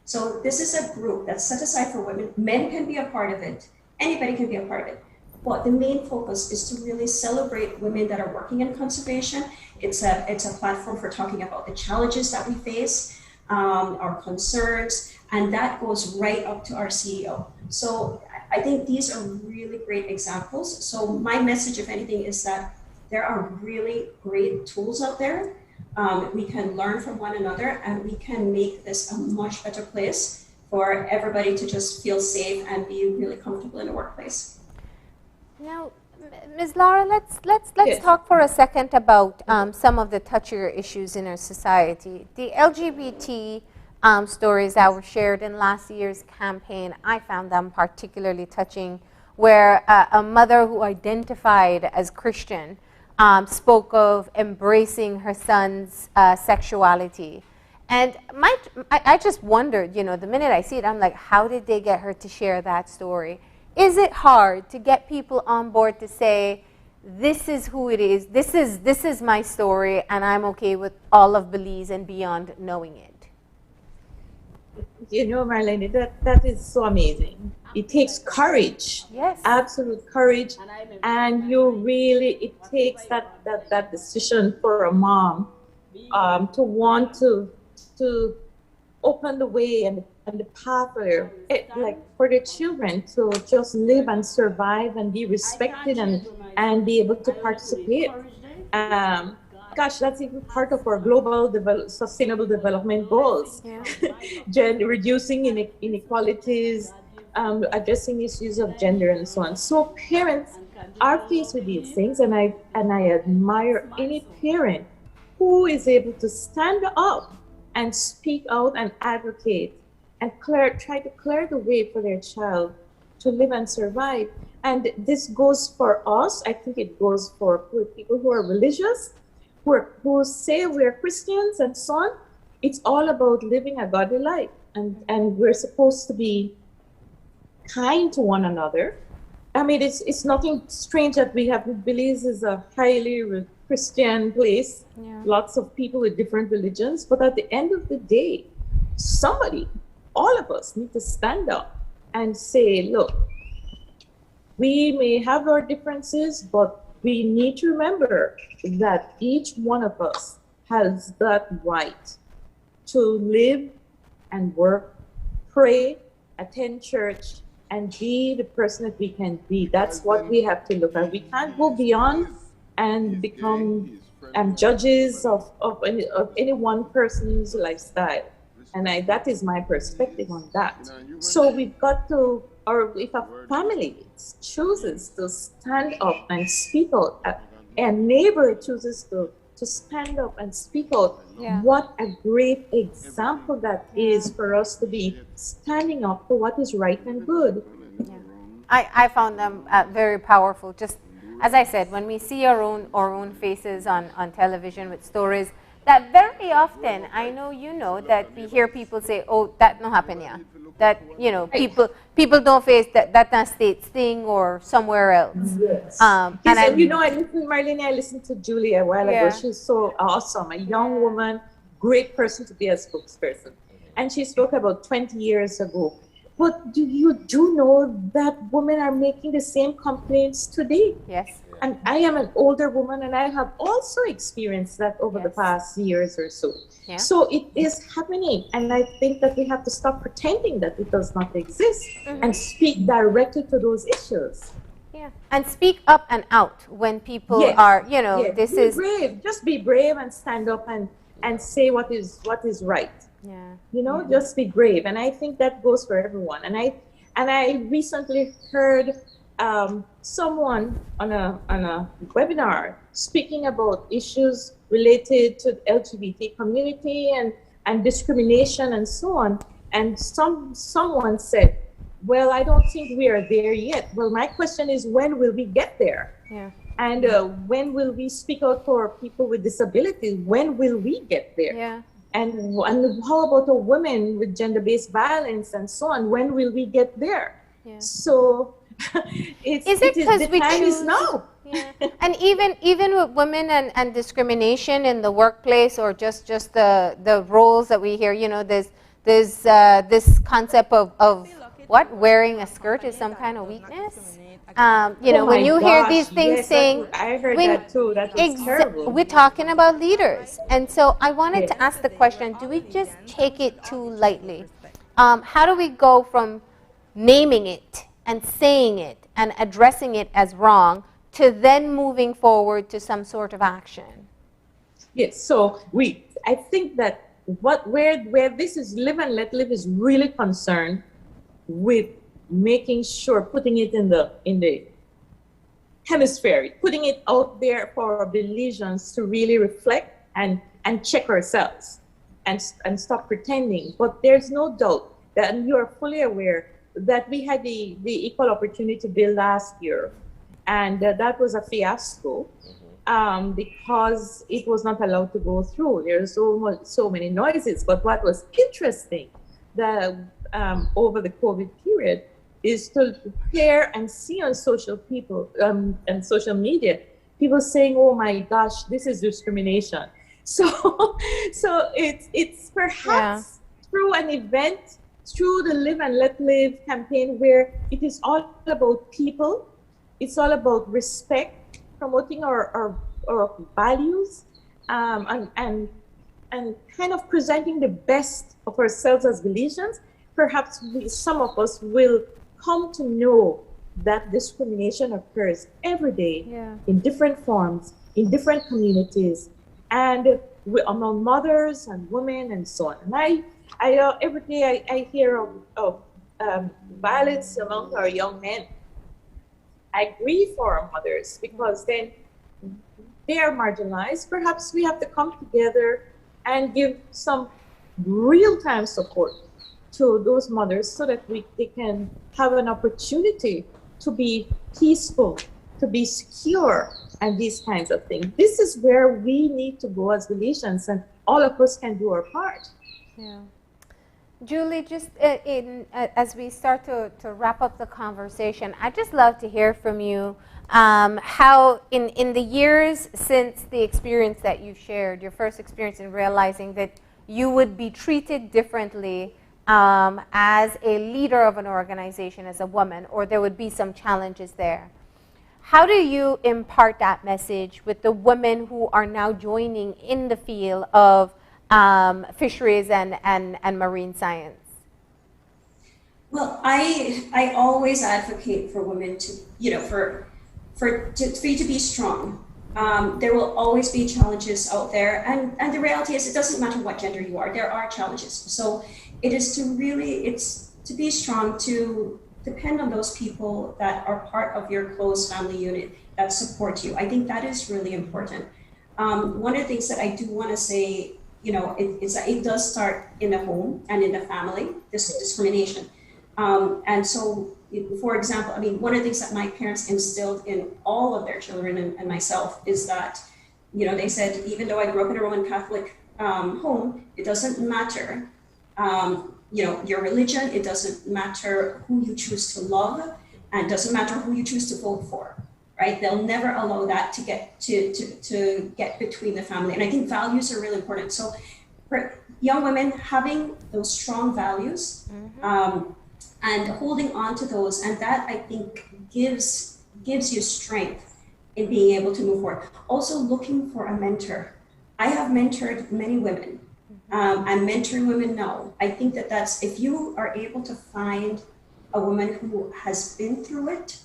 So this is a group that's set aside for women. Men can be a part of it. Anybody can be a part of it. But the main focus is to really celebrate women that are working in conservation. It's a platform for talking about the challenges that we face, our concerns, and that goes right up to our CEO. So I think these are really great examples. So my message, if anything, is that there are really great tools out there. We can learn from one another and we can make this a much better place for everybody to just feel safe and be really comfortable in the workplace. Now, Ms. Laura, let's yes. talk for a second about some of the touchier issues in our society. The LGBT stories that were shared in last year's campaign, I found them particularly touching, where a mother who identified as Christian spoke of embracing her son's sexuality. And I just wondered, the minute I see it, I'm like, how did they get her to share that story? Is it hard to get people on board to say, this is who it is, this is my story, and I'm okay with all of Belize and beyond knowing it? Marlene, that is so amazing. It takes courage, yes, absolute courage, and it takes that decision for a mom to want to open the way and the pathway, for their children to just live and survive and be respected and be able to participate. Gosh, that's even part of our global sustainable development goals. Yeah. Reducing inequalities, addressing issues of gender and so on. So parents are faced with these things, and I admire any parent who is able to stand up and speak out and advocate and try to clear the way for their child to live and survive. And this goes for us. I think it goes for people who are religious, who say we're Christians and so on. It's all about living a godly life, and we're supposed to be kind to one another. I mean, it's nothing strange that we have. Belize is a highly Christian place, yeah. Lots of people with different religions, but at the end of the day, all of us need to stand up and say, look, we may have our differences, but we need to remember that each one of us has that right to live and work, pray, attend church, and be the person that we can be. That's what we have to look at. We can't go beyond and become judges of any one person's lifestyle. And that is my perspective on that. So we've got to, or if a family chooses to stand up and speak out, a neighbor chooses to stand up and speak out, what a great example that is for us to be standing up for what is right and good. I found them very powerful. Just as I said, when we see our own faces on television with stories, that very often, I know you know, that we hear people say, oh, that no happen here. That, you know, people don't face that States thing or somewhere else. Yes. And you know, Marlene, I listened to Julie a while ago. She's so awesome, a young woman, great person to be a spokesperson. And she spoke about 20 years ago. But do you know that women are making the same complaints today? Yes. And I am an older woman, and I have also experienced that over the past years or so. Yeah. So it is happening, and I think that we have to stop pretending that it does not exist and speak directly to those issues. Yeah, and speak up and out when people are, you know, this be is brave. Just be brave and stand up and say what is right. Yeah. You know, just be brave, and I think that goes for everyone. And I recently heard someone on a webinar speaking about issues related to the LGBT community and discrimination and so on. And someone said, well, I don't think we are there yet. Well, my question is, when will we get there? Yeah. And when will we speak out for people with disabilities? When will we get there? Yeah. And how about the women with gender-based violence and so on? When will we get there? Yeah. So the time is now. Yeah. And even with women and discrimination in the workplace, or just the roles that we hear, you know, there's this concept of what, wearing a skirt is some kind of weakness. You know, when you hear these things saying, I heard that too. That was terrible. We're talking about leaders, and so I wanted to ask the question: do we just take it too lightly? How do we go from naming it and saying it and addressing it as wrong to then moving forward to some sort of action? Yes. So I think that where this is Live and Let Live is really concerned with making sure, putting it in the hemisphere, putting it out there for our Belizeans to really reflect and check ourselves and stop pretending. But there's no doubt that, and you are fully aware, that we had the Equal Opportunity Bill last year, and that was a fiasco because it was not allowed to go through. There are so many noises. But what was interesting over the COVID period is to hear and see on social media, people saying, "Oh my gosh, this is discrimination." So it's perhaps through an event, through the Live and Let Live campaign, where it is all about people, it's all about respect, promoting our values, and kind of presenting the best of ourselves as Belizeans. Perhaps some of us will come to know that discrimination occurs every day in different forms, in different communities, and among mothers and women and so on. And I every day I hear of violence among our young men. I grieve for our mothers because then they are marginalized. Perhaps we have to come together and give some real-time support to those mothers so that they can have an opportunity to be peaceful, to be secure, and these kinds of things. This is where we need to go as Belizeans, and all of us can do our part. Yeah. Julie, just as we start to wrap up the conversation, I'd just love to hear from you how in the years since the experience that you shared, your first experience in realizing that you would be treated differently as a leader of an organization, as a woman, or there would be some challenges there. how do you impart that message with the women who are now joining in the field of fisheries and marine science? Well, I always advocate for women to, for you to be strong. There will always be challenges out there, and the reality is it doesn't matter what gender you are, there are challenges. So it's to be strong, to depend on those people that are part of your close family unit that support you. I think that is really important. One of the things that I do want to say, is that it does start in the home and in the family, this discrimination. And so, for example, one of the things that my parents instilled in all of their children and myself is that, they said, even though I grew up in a Roman Catholic home, it doesn't matter, your religion, it doesn't matter who you choose to love, and it doesn't matter who you choose to vote for, right? They'll never allow that to get to get between the family. And I think values are really important. So for young women, having those strong values, and holding on to those, and that I think gives you strength in being able to move forward. Also looking for a mentor. I have mentored many women. I'm mentoring women now. I think that's, if you are able to find a woman who has been through it,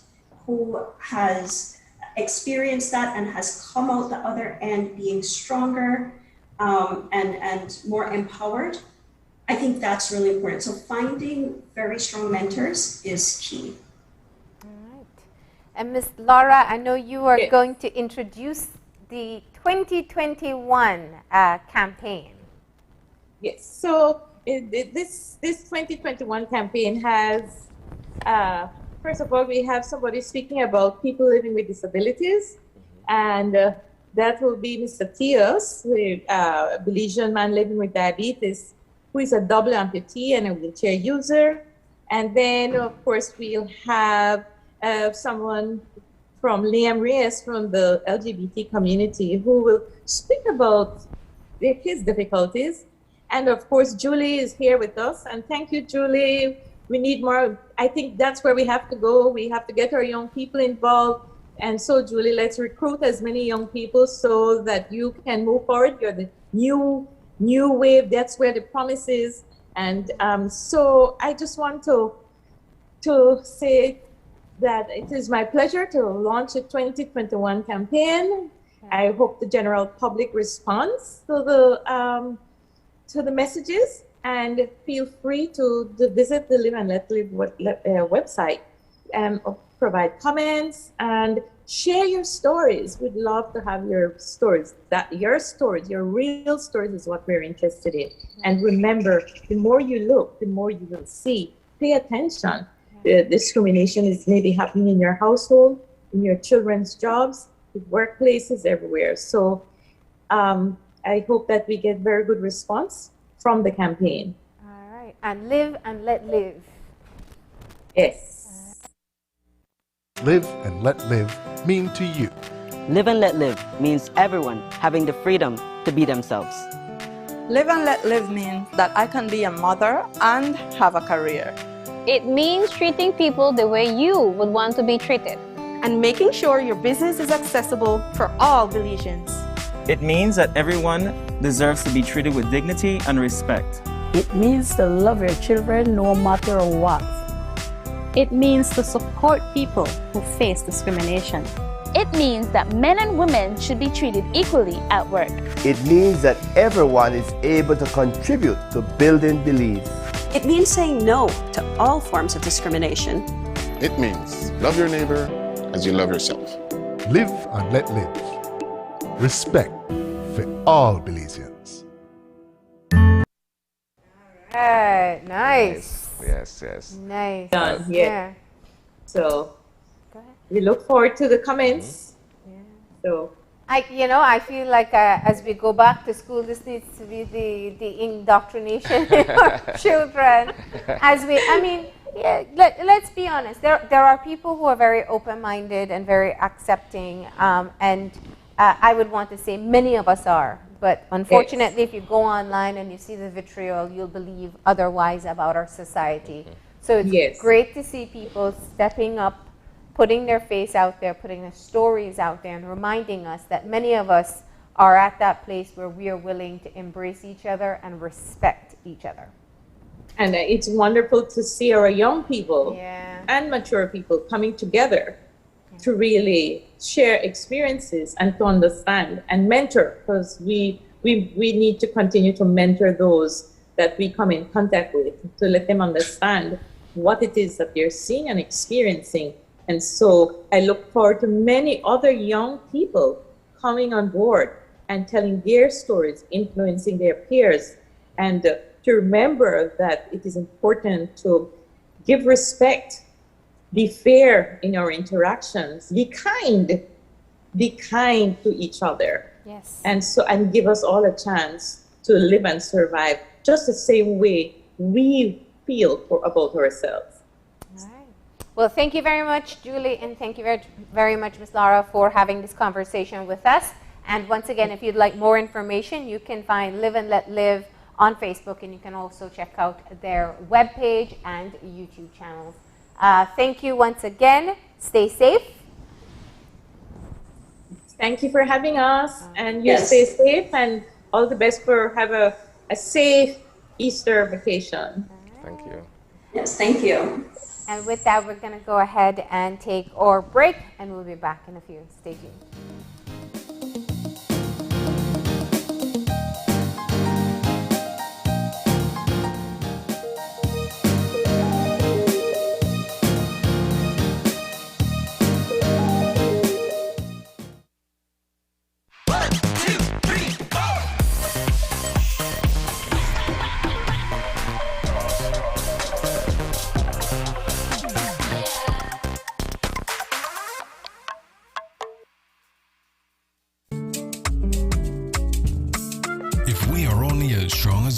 who has experienced that and has come out the other end being stronger and more empowered, I think that's really important. So finding very strong mentors is key. All right. And Ms. Laura, I know you are going to introduce the 2021 campaign. Yes. So this 2021 campaign has, first of all, we have somebody speaking about people living with disabilities, and that will be Mr. Tios, a Belizean man living with diabetes, who is a double amputee and a wheelchair user. And then, of course, we'll have someone from Liam Reyes from the LGBT community who will speak about his difficulties. And of course, Julie is here with us. And thank you, Julie. We need more. I think that's where we have to go. We have to get our young people involved. And so, Julie, let's recruit as many young people so that you can move forward. You're the new wave, that's where the promise is. And so I just want to say that it is my pleasure to launch a 2021 campaign. I hope the general public responds to the messages, and feel free to visit the Live and Let Live website, provide comments and share your stories. We'd love to have your stories. Your real stories is what we're interested in. And remember, the more you look, the more you will see. Pay attention. The discrimination is maybe happening in your household, in your children's jobs, workplaces, everywhere. So I hope that we get very good response from the campaign. All right. And Live and Let Live. Yes. Live and let live mean to you? Live and let live means everyone having the freedom to be themselves. Live and let live means that I can be a mother and have a career. It means treating people the way you would want to be treated. And making sure your business is accessible for all Belizeans. It means that everyone deserves to be treated with dignity and respect. It means to love your children no matter what. It means to support people who face discrimination. It means that men and women should be treated equally at work. It means that everyone is able to contribute to building Belize. It means saying no to all forms of discrimination. It means love your neighbor as you love yourself. Live and let live. Respect for all Belizeans. All right, nice. Yes. Nice. Done. Yeah. So we look forward to the comments. So I feel like as we go back to school, this needs to be the indoctrination in our children. Let's be honest. There are people who are very open-minded and very accepting, and I would want to say many of us are. But unfortunately, if you go online and you see the vitriol, you'll believe otherwise about our society. So it's great to see people stepping up putting their face out there, putting their stories out there, and reminding us that many of us are at that place where we are willing to embrace each other and respect each other. And it's wonderful to see our young people and mature people coming together to really share experiences and to understand and mentor, because we need to continue to mentor those that we come in contact with, to let them understand what it is that they're seeing and experiencing. And so I look forward to many other young people coming on board and telling their stories, influencing their peers, and to remember that it is important to give respect, be fair in our interactions, be kind to each other. Yes. And give us all a chance to live and survive just the same way we feel about ourselves. All right. Well, thank you very much, Julie, and thank you very, very much, Ms. Laura, for having this conversation with us. And once again, if you'd like more information, you can find Live and Let Live on Facebook, and you can also check out their webpage and YouTube channels. Thank you once again. Stay safe. Thank you for having us, and you stay safe, and all the best for have a safe Easter vacation. Thank you. Yes, thank you. And with that, we're going to go ahead and take our break, and we'll be back in a few. Stay tuned.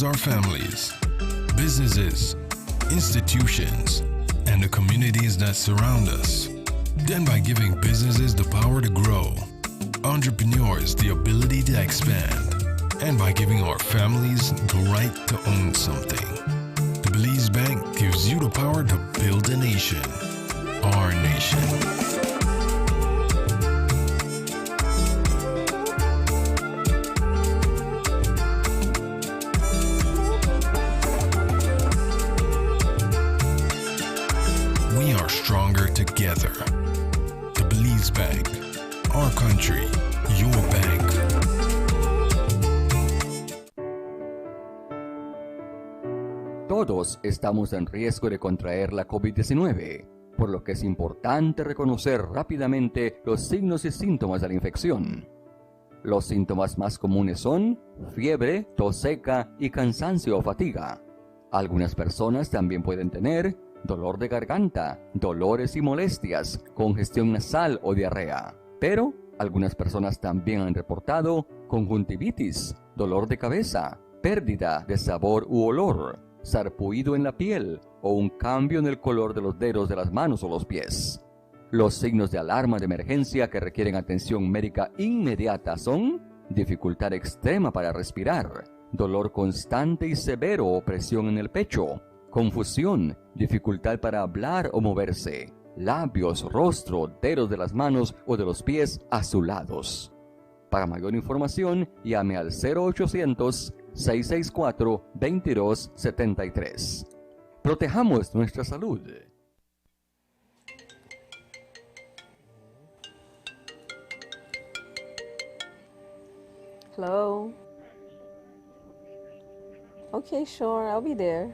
Our families, businesses, institutions, and the communities that surround us. Then by giving businesses the power to grow, entrepreneurs the ability to expand, and by giving our families the right to own something. The Belize Bank gives you the power to build a nation, our nation. Stronger together. The Belize Bank. Our country. Your bank. Todos estamos en riesgo de contraer la COVID-19, por lo que es importante reconocer rápidamente los signos y síntomas de la infección. Los síntomas más comunes son fiebre, tos seca y cansancio o fatiga. Algunas personas también pueden tener dolor de garganta, dolores y molestias, congestión nasal o diarrea. Pero algunas personas también han reportado conjuntivitis, dolor de cabeza, pérdida de sabor u olor, sarpullido en la piel o un cambio en el color de los dedos de las manos o los pies. Los signos de alarma de emergencia que requieren atención médica inmediata son dificultad extrema para respirar, dolor constante y severo o presión en el pecho, confusión, dificultad para hablar o moverse, labios, rostro, dedos de las manos o de los pies azulados. Para mayor información, llame al 0800-664-2273. Protejamos nuestra salud. Hello. Okay, sure, I'll be there.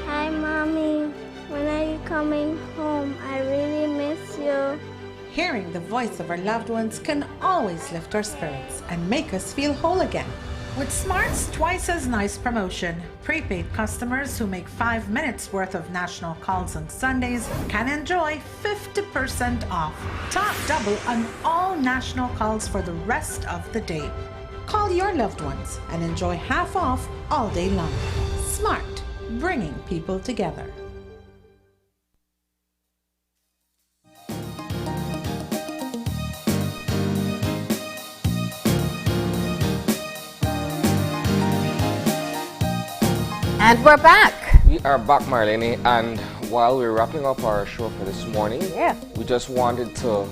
Hi, Mommy. When are you coming home? I really miss you. Hearing the voice of our loved ones can always lift our spirits and make us feel whole again. With Smart's Twice as Nice promotion, prepaid customers who make 5 minutes worth of national calls on Sundays can enjoy 50% off. Top double on all national calls for the rest of the day. Call your loved ones and enjoy half off all day long. Smart. bringing people together. And we're back. We are back, Marlene, and while we're wrapping up our show for this morning, we just wanted to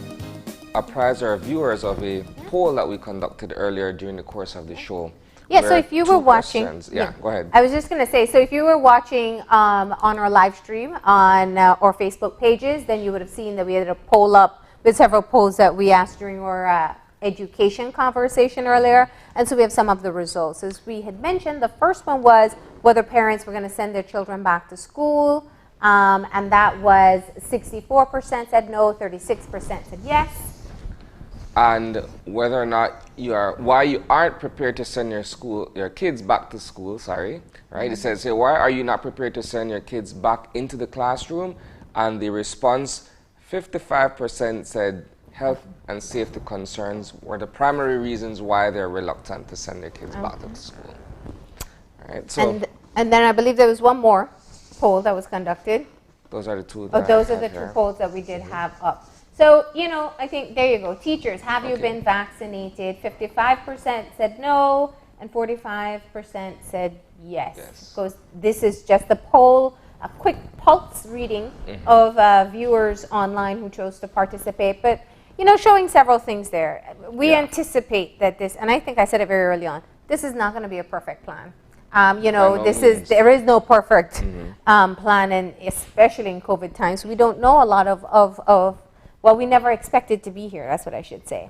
apprise our viewers of a poll that we conducted earlier during the course of the show. Yeah, so if you were watching, go ahead. I was just going to say, so if you were watching on our live stream on our Facebook pages, then you would have seen that we had a poll up with several polls that we asked during our education conversation earlier. And so we have some of the results. As we had mentioned, the first one was whether parents were going to send their children back to school. And that was 64% said no, 36% said yes. And whether or not why you aren't prepared to send your kids back to school, right? It says here, why are you not prepared to send your kids back into the classroom? And the response, 55% said health and safety concerns were the primary reasons why they're reluctant to send their kids back to school. All right, so and then I believe there was one more poll that was conducted. Those are the two. Those are the two polls that we did have up. So, I think, there you go. Teachers, have you been vaccinated? 55% said no, and 45% said yes. Because this is just a poll, a quick pulse reading of viewers online who chose to participate. But, showing several things there. We anticipate that this, and I think I said it very early on, this is not going to be a perfect plan. There is no perfect plan, and especially in COVID times, we don't know a lot well, we never expected to be here, that's what I should say.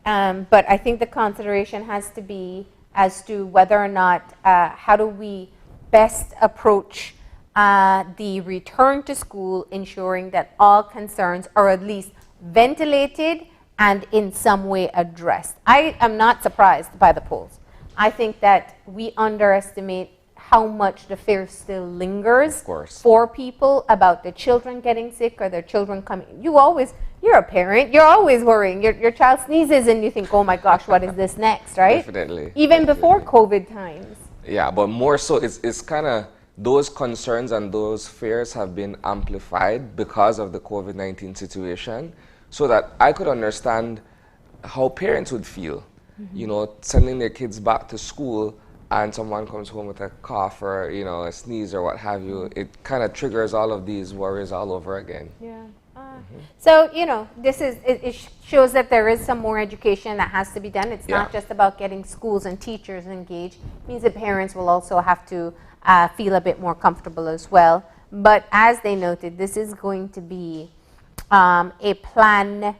But I think the consideration has to be as to whether or not, how do we best approach the return to school, ensuring that all concerns are at least ventilated and in some way addressed. I am not surprised by the polls. I think that we underestimate how much the fear still lingers for people about the children getting sick or their children coming. You're a parent, you're always worrying. Your child sneezes and you think, oh my gosh, what is this next, right? Definitely. Even before COVID times. Yeah, but more so, it's kind of those concerns and those fears have been amplified because of the COVID-19 situation, so that I could understand how parents would feel, sending their kids back to school and someone comes home with a cough or, a sneeze or what have you. It kind of triggers all of these worries all over again. Yeah. So, it shows that there is some more education that has to be done. It's not just about getting schools and teachers engaged. It means that parents will also have to feel a bit more comfortable as well. But as they noted, this is going to be a plan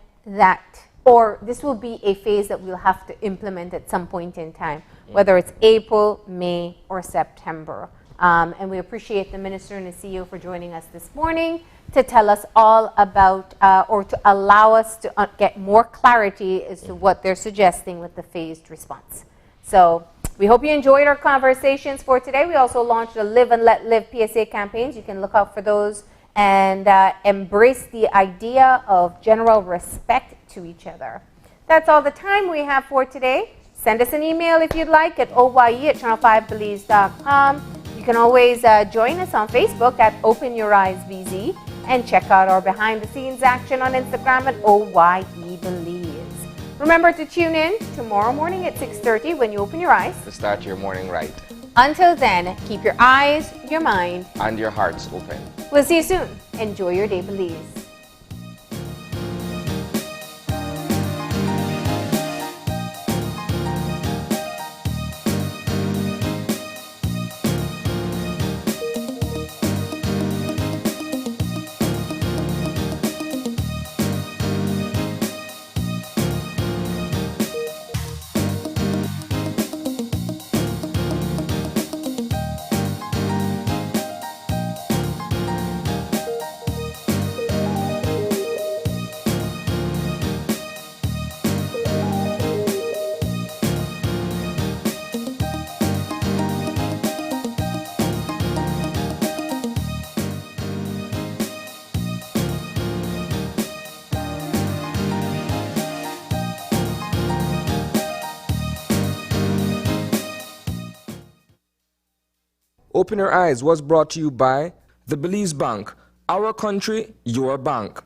or this will be a phase that we'll have to implement at some point in time, whether it's April, May, or September. And we appreciate the Minister and the CEO for joining us this morning to tell us all about, or to allow us to get more clarity as to what they're suggesting with the phased response. So we hope you enjoyed our conversations for today. We also launched the Live and Let Live PSA campaigns. You can look out for those and embrace the idea of general respect to each other. That's all the time we have for today. Send us an email if you'd like at oye@channel5belize.com. You can always join us on Facebook at Open Your Eyes VZ, and check out our behind-the-scenes action on Instagram at OYEBelieves. Remember to tune in tomorrow morning at 6:30 when you open your eyes to start your morning right. Until then, keep your eyes, your mind, and your hearts open. We'll see you soon. Enjoy your day, Belize. Open Your Eyes was brought to you by the Belize Bank. Our country, your bank.